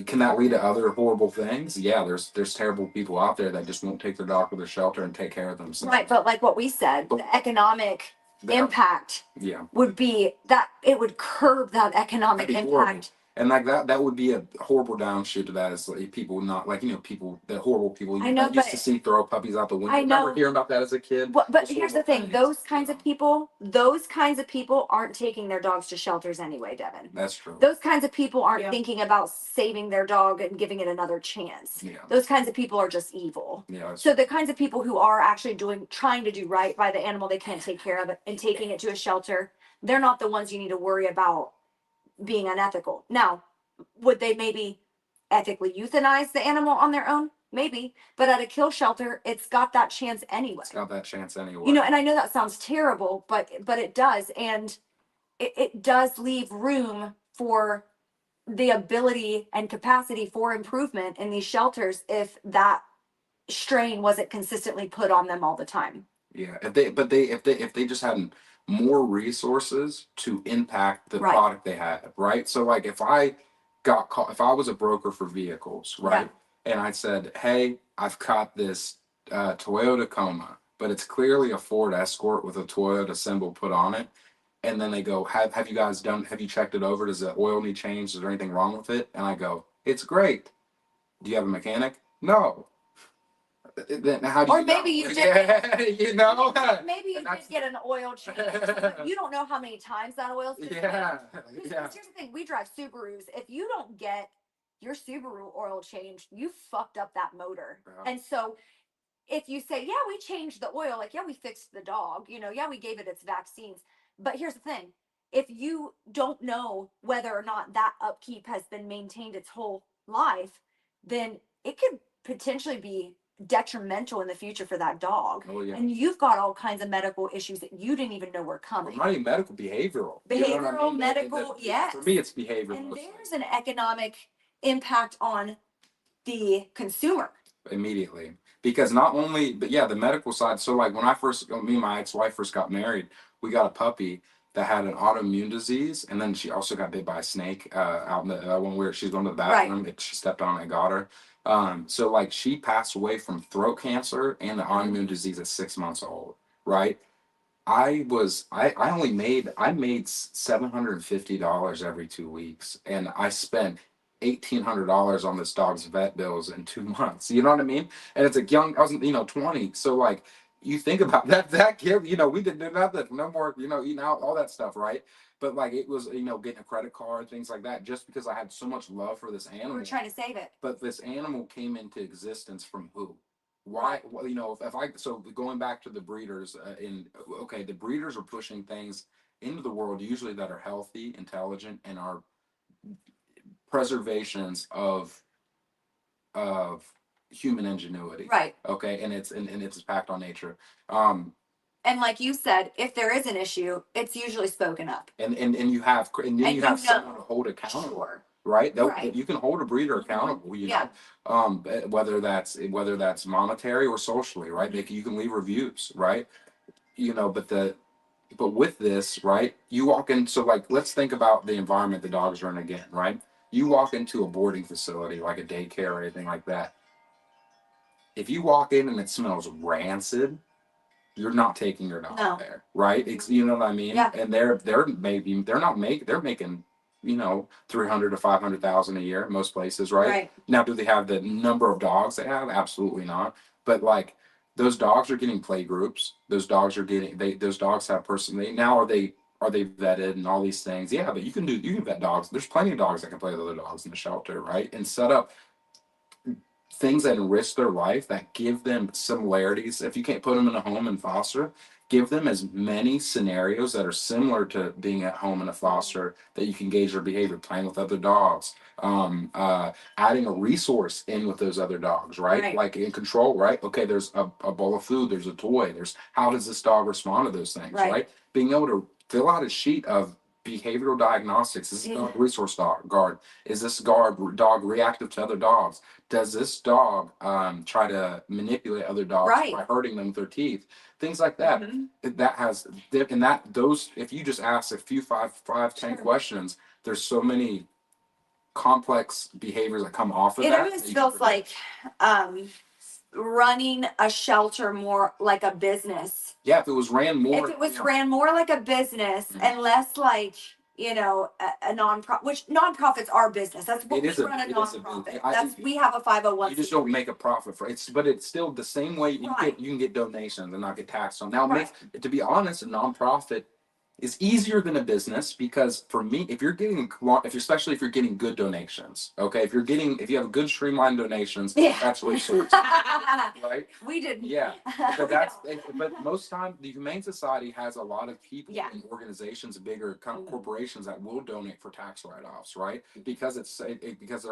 can that lead to other horrible things? Yeah, there's terrible people out there that just won't take their dog to the shelter and take care of themselves. Right, but like what we said, the economic impact Yeah. would be that it would curb that economic That'd be horrible. impact. And like that would be a horrible downshoot to that, is like people not like, people, the horrible people I know, used to but- see throw puppies out the window. I know. Remember hearing about that as a kid? But Those here's the horrible thing, things, those kinds you of know? people aren't taking their dogs to shelters anyway, Devon. That's true. Those kinds of people aren't Yeah. thinking about saving their dog and giving it another chance. Yeah. Those kinds of people are just evil. Yeah. So the kinds of people who are actually trying to do right by the animal they can't take care of and taking it to a shelter, they're not the ones you need to worry about being unethical. Now, would they maybe ethically euthanize the animal on their own? Maybe. But at a kill shelter, it's got that chance anyway. It's got that chance anyway. And I know that sounds terrible, but it does. And it does leave room for the ability and capacity for improvement in these shelters if that strain wasn't consistently put on them all the time. Yeah, if they just had more resources to impact the Right. product they had, right? So like if I was a broker for vehicles, right? And I said, hey, I've got this Toyota Tacoma, but it's clearly a Ford Escort with a Toyota symbol put on it. And then they go, have you checked it over? Does the oil need changed? Is there anything wrong with it? And I go, it's great. Do you have a mechanic? No. Then how do Or you maybe know? you did. Yeah, Maybe you did get an oil change, but you don't know how many times that oil's been changed. Yeah. Because here's the thing, we drive Subarus. If you don't get your Subaru oil changed, you fucked up that motor. Yeah. And so if you say, yeah, we changed the oil, like, yeah, we fixed the dog, yeah, we gave it its vaccines. But here's the thing, if you don't know whether or not that upkeep has been maintained its whole life, then it could potentially be detrimental in the future for that dog. Oh, yeah. And you've got all kinds of medical issues that you didn't even know were coming. Not even medical, behavioral. You know what I Behavioral, mean? medical, yes. For me, it's behavioral. And mostly. there's an economic impact on the consumer. Immediately, because not only, but yeah, the medical side. So like when me and my ex-wife first got married, we got a puppy that had an autoimmune disease, and then she also got bit by a snake out in the when she's going to the bathroom. She stepped on it and got her. So like she passed away from throat cancer and the autoimmune disease at 6 months old. Right. I made $750 every 2 weeks, and I spent $1,800 on this dog's vet bills in 2 months. You know what I mean? And it's I wasn't 20. So like you think about that kid, we didn't do nothing, no more, eating out, all that stuff, right? But like it was, getting a credit card, things like that, just because I had so much love for this animal. We're trying to save it. But this animal came into existence from who? Why? Right. Well, if I so going back to the breeders, the breeders are pushing things into the world usually that are healthy, intelligent, and are preservations of human ingenuity. Right. Okay, and it's impact on nature. Um, And like you said, if there is an issue, it's usually spoken up. and you have And you have someone to hold accountable. Sure. Right? Right. You can hold a breeder accountable, Yeah. whether that's monetary or socially, right? You can leave reviews, right? But with this, right? You walk in, so like let's think about the environment the dogs are in again, right? You walk into a boarding facility like a daycare or anything like that. If you walk in and it smells rancid, you're not taking your dog there, right? You know what I mean? Yeah. And they're making 300 to 500,000 a year in most places, right? Right. Now, do they have the number of dogs they have? Absolutely not. But like those dogs are getting play groups. Those dogs are getting those dogs have personality. Now are they vetted and all these things? Yeah, but you can vet dogs. There's plenty of dogs that can play with other dogs in the shelter, right? And set up things that enrich their life, that give them similarities. If you can't put them in a home and foster, give them as many scenarios that are similar to being at home in a foster that you can gauge their behavior, playing with other dogs, adding a resource in with those other dogs, right? Like in control, right? Okay, there's a bowl of food, there's a toy, there's how does this dog respond to those things, right? Being able to fill out a sheet of behavioral diagnostics. Is this dog resource guard? Is this dog reactive to other dogs? Does this dog try to manipulate other dogs by hurting them with their teeth? Things like that. That has and that those. If you just ask a few 10 questions, there's so many complex behaviors that come off of that. It almost feels like running a shelter more like a business. Yeah, if it was ran more. If it was ran more like a business and less like a nonprofit, which nonprofits are business. That's what we run a nonprofit. We have a 501. You just don't make a profit for it, but it's still the same way you can get donations and not get taxed on. Now, to be honest, a nonprofit is easier than a business because for me, especially if you're getting good donations, okay, if you have good streamlined donations, that's what you right? We didn't. Yeah, but most time the Humane Society has a lot of people and organizations, bigger kind of corporations that will donate for tax write-offs, right? Because because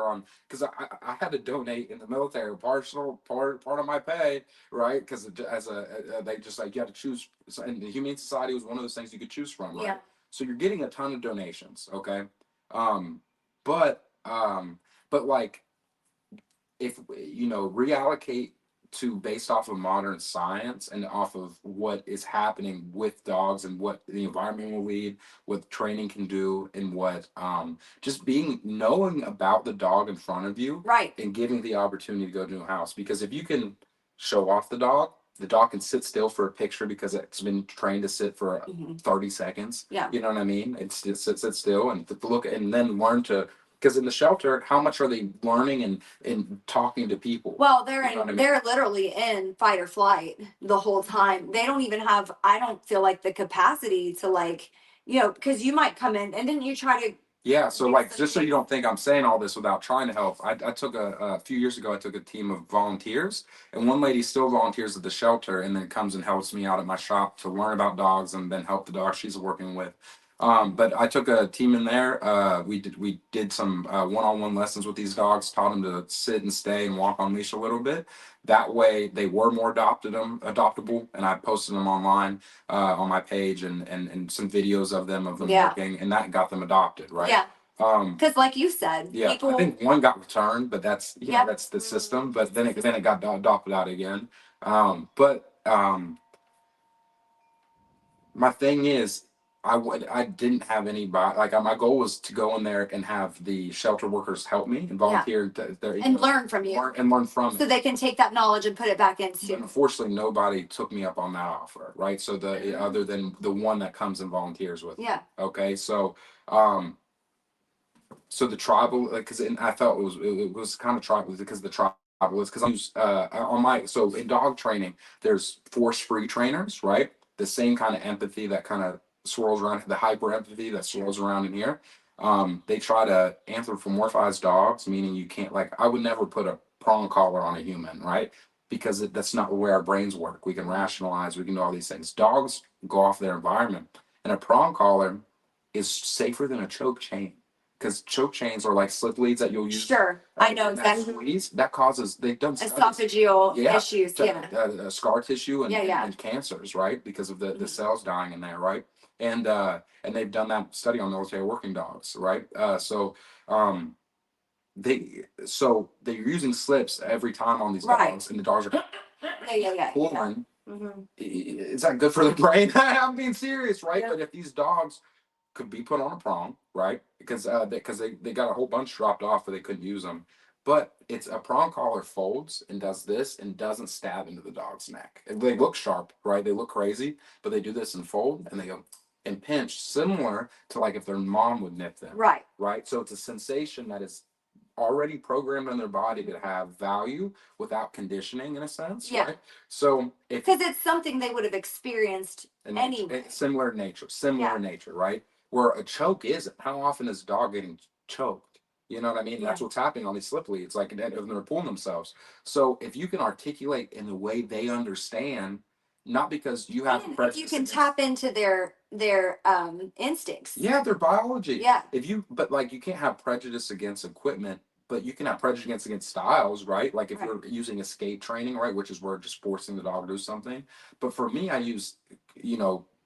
I had to donate in the military part of my pay, right? Because they just like you had to choose, and the Humane Society was one of those things you could choose from, right? So you're getting a ton of donations, okay? But like if reallocate to based off of modern science and off of what is happening with dogs and what the environment will lead, what training can do, and what just knowing about the dog in front of you, and giving the opportunity to go to a house. Because if you can show off the dog can sit still for a picture because it's been trained to sit for 30 seconds. Yeah. You know what I mean? It sits still and look and then learn to, because in the shelter, how much are they learning and talking to people? Well, they're literally in fight or flight the whole time. They don't even have, I don't feel like the capacity to because you might come in and then you try to. Yeah, so just so you don't think I'm saying all this without trying to help, I took a few years ago, I took a team of volunteers, and one lady still volunteers at the shelter and then comes and helps me out at my shop to learn about dogs and then help the dog she's working with. But I took a team in there. We did some one-on-one lessons with these dogs, taught them to sit and stay and walk on leash a little bit. That way they were more adoptable, and I posted them online on my page and some videos of them working, and that got them adopted, right? Yeah. Because like you said, I think one got returned, but that's the system. But then it got adopted out again. My thing is, I didn't have anybody, like my goal was to go in there and have the shelter workers help me and volunteer and learn from you and learn from so they can take that knowledge and put it back into. And unfortunately, nobody took me up on that offer, right? So other than the one that comes and volunteers with me. Okay, so so the tribal, because I felt it was kind of tribal because the tribal is because I use on my so in dog training, there's force-free trainers, right? The same kind of empathy that kind of swirls around, the hyper empathy that swirls around in here. They try to anthropomorphize dogs, meaning you can't like I would never put a prong collar on a human, right? Because that's not where our brains work. We can rationalize, we can do all these things. Dogs go off their environment, and a prong collar is safer than a choke chain because choke chains are like slip leads that you'll use. Sure, I know That exactly. squeeze that causes they've done studies, Esophageal issues, scar tissue and, Yeah. and cancers, right? Because of the cells dying in there, right? And they've done that study on military working dogs, right? Um, they're using slips every time on these Right. dogs, and the dogs are Yeah. pulling. Mhm. Is that good for the brain? I'm being serious, right? Yeah. But if these dogs could be put on a prong, right? Because they got a whole bunch dropped off, but they couldn't use them. But it's a prong collar folds and does this and doesn't stab into the dog's neck. They look sharp, right? They look crazy, but they do this and fold and they go and pinch, similar to like if their mom would nip them. Right. Right. So it's a sensation that is already programmed in their body to have value without conditioning, in a sense. Yeah. Right. So because it's something they would have experienced anyway. Similar nature, right? Where a choke isn't. How often is a dog getting choked? You know what I mean? Yeah. That's what's happening on these slip leads, like they're pulling themselves. So if you can articulate in the way they understand, not because you have if you can tap into their instincts. Yeah, their biology. Yeah. But like you can't have prejudice against equipment, but you can have prejudice against styles, right? Like if you're using escape training, right, which is where just forcing the dog to do something. But for me, I use,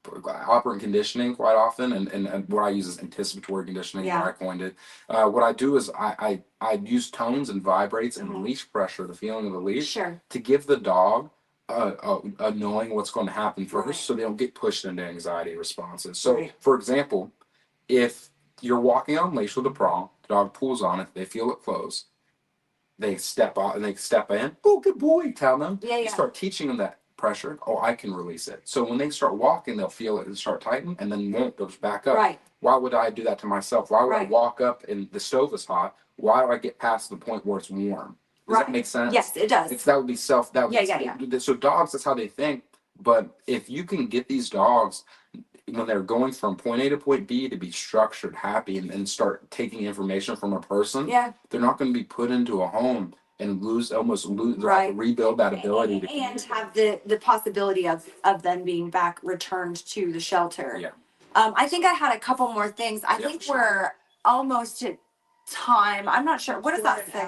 operant conditioning quite often, and what I use is anticipatory conditioning, where I coined it. What I do is I use tones and vibrates and leash pressure, the feeling of the leash, to give the dog knowing what's going to happen first, so they don't get pushed into anxiety responses. So, for example, if you're walking on leash with a prong, the dog pulls on it, they feel it close, they step out and they step in. Oh, good boy, tell them. You start teaching them that pressure. Oh, I can release it. So when they start walking, they'll feel it and start tightening, and then won't goes back up. Right. Why would I do that to myself? Why would I walk up and the stove is hot? Why do I get past the point where it's warm? Does that make sense? Yes, it does. That would be So dogs, that's how they think. But if you can get these dogs when they're going from point A to point B to be structured, happy, and start taking information from a person, they're not going to be put into a home and almost lose, rebuild that ability to and have the possibility of them being back returned to the shelter. Yeah. I think I had a couple more things. I think we're almost at time. I'm not sure. What does that say?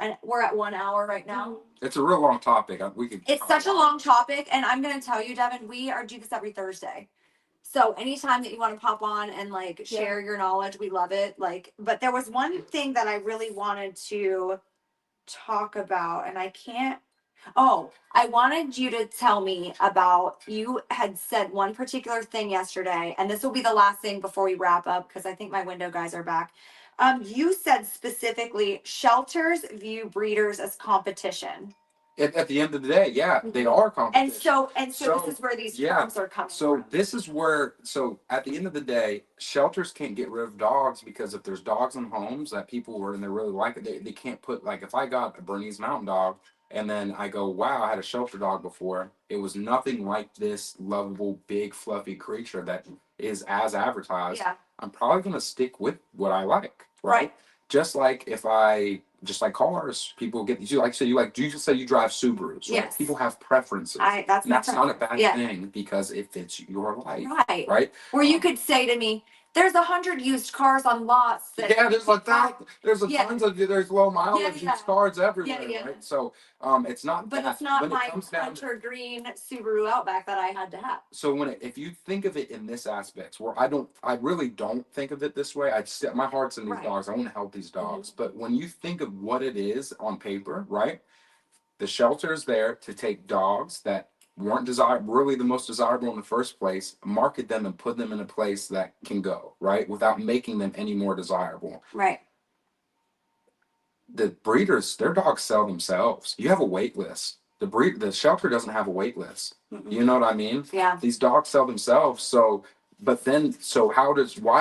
And we're at 1 hour right now. It's a real long topic. It's such a long topic, and I'm going to tell you, Devon, we do this every Thursday. So anytime that you want to pop on and like share your knowledge, we love it. But there was one thing that I really wanted to talk about, and I can't. Oh, I wanted you to tell me about, you had said one particular thing yesterday, and this will be the last thing before we wrap up, because I think my window guys are back. You said specifically shelters view breeders as competition. At the end of the day, they are competition. And so this is where these terms are coming from. This is where, at the end of the day, shelters can't get rid of dogs, because if there's dogs in homes that people were and they really like it, they can't put, like if I got a Bernese Mountain Dog and then I go, wow, I had a shelter dog before, it was nothing like this lovable, big, fluffy creature that is as advertised. I'm probably going to stick with what I like, right? Just like cars, people get you you just say you drive Subarus, right? Yes. People have preferences. That's not a bad thing, because it fits your life. Right. Where you could say to me, there's 100 used cars on lots. There's like that. There's there's low mileage used cars everywhere, right? So it's not. But it's not my hunter green Subaru Outback that I had to have. So if you think of it in this aspect, where I really don't think of it this way. My heart's in these dogs. I want to help these dogs. But when you think of what it is on paper, right? The shelter is there to take dogs that weren't really the most desirable in the first place, market them and put them in a place that can go, right? Without making them any more desirable. Right. The breeders, their dogs sell themselves. You have a wait list. The shelter doesn't have a wait list. You know what I mean? Yeah. These dogs sell themselves. Why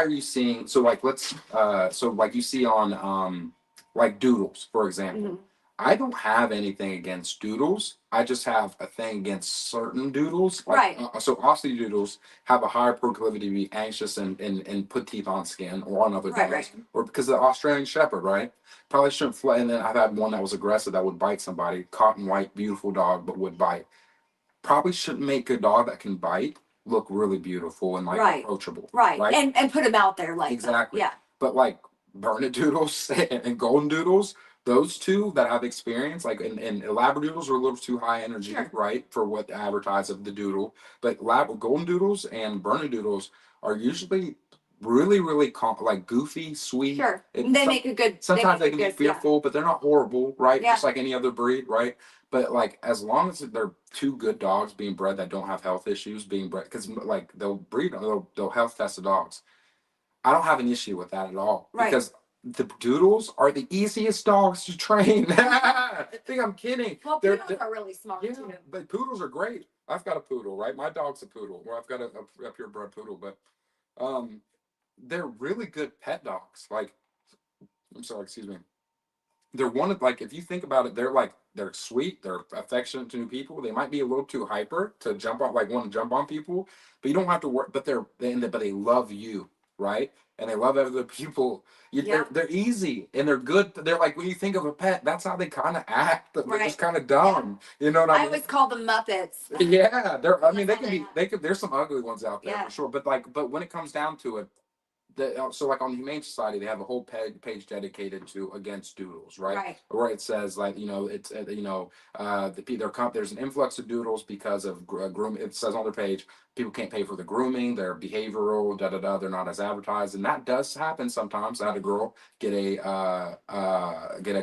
are you seeing, like you see on, like Doodles, for example. I don't have anything against doodles. I just have a thing against certain doodles. Like, Right. So Aussie doodles have a higher proclivity to be anxious and put teeth on skin or on other Right, dogs. right. Or because of the Australian Shepherd, right? Probably shouldn't fly. And then I've had one that was aggressive that would bite somebody. Cotton white, beautiful dog, but would bite. Probably shouldn't make a dog that can bite look really beautiful and like Right. approachable. Right. Right. And put them out there like that. Exactly. Yeah. But like Bernedoodles and Golden Doodles, those two that I've experienced, like and Labradoodles are a little too high energy, Sure. right, for what they advertise of the doodle. But Golden Doodles and Bernedoodles are usually really, really like goofy, sweet. Sure. They make a good. Sometimes they make can a be good, yeah. fearful, but they're not horrible, right? Yeah. Just like any other breed, right? But like as long as they're two good dogs being bred that don't have health issues being bred, because like they'll breed, they'll health test the dogs. I don't have an issue with that at all. Right. Because the doodles are the easiest dogs to train. I think I'm kidding. Well, They're- poodles are really smart yeah, too. but poodles are great. I've got a poodle, right? My dog's a poodle. Well, I've got a purebred poodle, but um, they're really good pet dogs. Like, I'm sorry, excuse me. They're one of like if you think about it, they're sweet, they're affectionate to new people. They might be a little too hyper to jump on like want to jump on people, but you don't have to work. But they love you, right? And they love other people. Yeah. They're easy and they're good. They're like when you think of a pet, that's how they kind of act. They're Right. just kind of dumb. You know what I I mean? always call them Muppets. Yeah, I mean, That's how they act. there's some ugly ones out there Yeah. for sure. But when it comes down to it, so like on the Humane Society, they have a whole page dedicated to against doodles, right? Right. Where it says like it's there's an influx of doodles because of groom. It says on their page people can't pay for the grooming, they're behavioral, da da da. They're not as advertised, and that does happen sometimes. I had a girl get a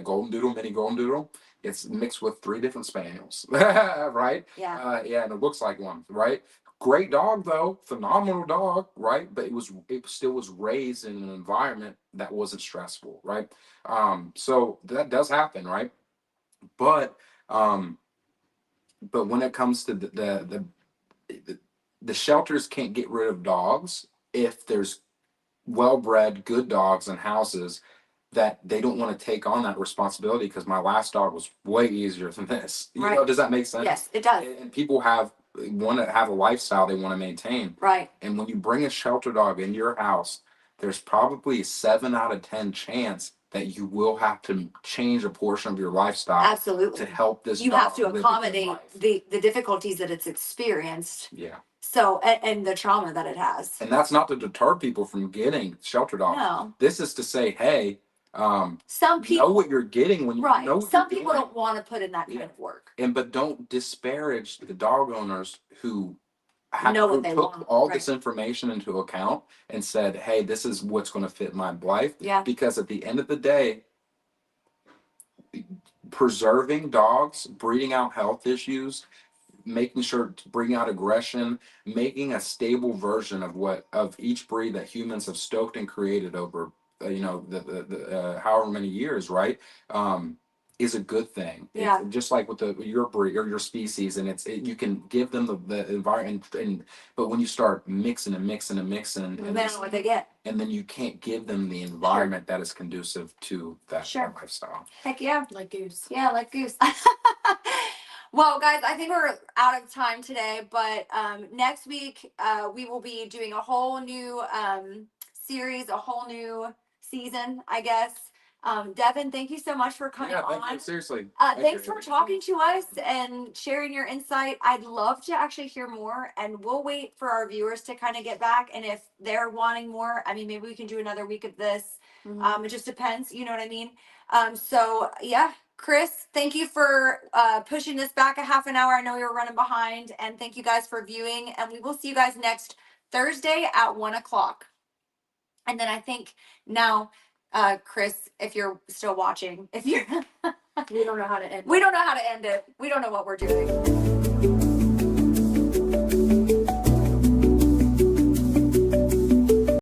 golden doodle, mini golden doodle. It's mixed with 3 different spaniels, right? Yeah. Yeah, and it looks like one, right? Great dog though, phenomenal dog, right? But it still was raised in an environment that wasn't stressful, right? So that does happen, right? But um, but when it comes to the shelters can't get rid of dogs if there's well-bred, good dogs in houses that they don't want to take on that responsibility because my last dog was way easier than this. You know, Right. does that make sense? Yes, it does. And people want to have a lifestyle they want to maintain. Right. And when you bring a shelter dog into your house, there's probably a 7 out of 10 chance that you will have to change a portion of your lifestyle Absolutely. to help this You dog have to live a good accommodate life. the difficulties that it's experienced. Yeah. So and the trauma that it has. And that's not to deter people from getting shelter dogs. No. This is to say, hey, Some people know what you're getting when you right. know what Some you're people doing. don't want to put in that kind Yeah. of work. But don't disparage the dog owners who Know what who they took want, all right. this information into account and said, hey, this is what's going to fit my life. Yeah. Because at the end of the day, preserving dogs, breeding out health issues, making sure to bring out aggression, making a stable version of each breed that humans have stoked and created over the however many years, right? Is a good thing. Yeah. It's just like with your breed or your species, and you can give them the environment, but when you start mixing and mixing and mixing, And then what they get. and then you can't give them the environment that is conducive to that lifestyle. Heck yeah. Like Goose. Yeah, like Goose. Well, guys, I think we're out of time today, but next week we will be doing a whole new series, a whole new season, I guess. Devon, thank you so much for coming on. Thank you. Seriously. Thanks for talking to us and sharing your insight. I'd love to actually hear more, and we'll wait for our viewers to kind of get back. And if they're wanting more, I mean, maybe we can do another week of this. Mm-hmm. It just depends. You know what I mean? So yeah, Chris, thank you for pushing this back a half an hour. I know you're running behind, and thank you guys for viewing. And we will see you guys next Thursday at 1:00. And then I think now, Chris, if you're still watching, if you're We don't know how to end. we don't know how to end it. We don't know what we're doing.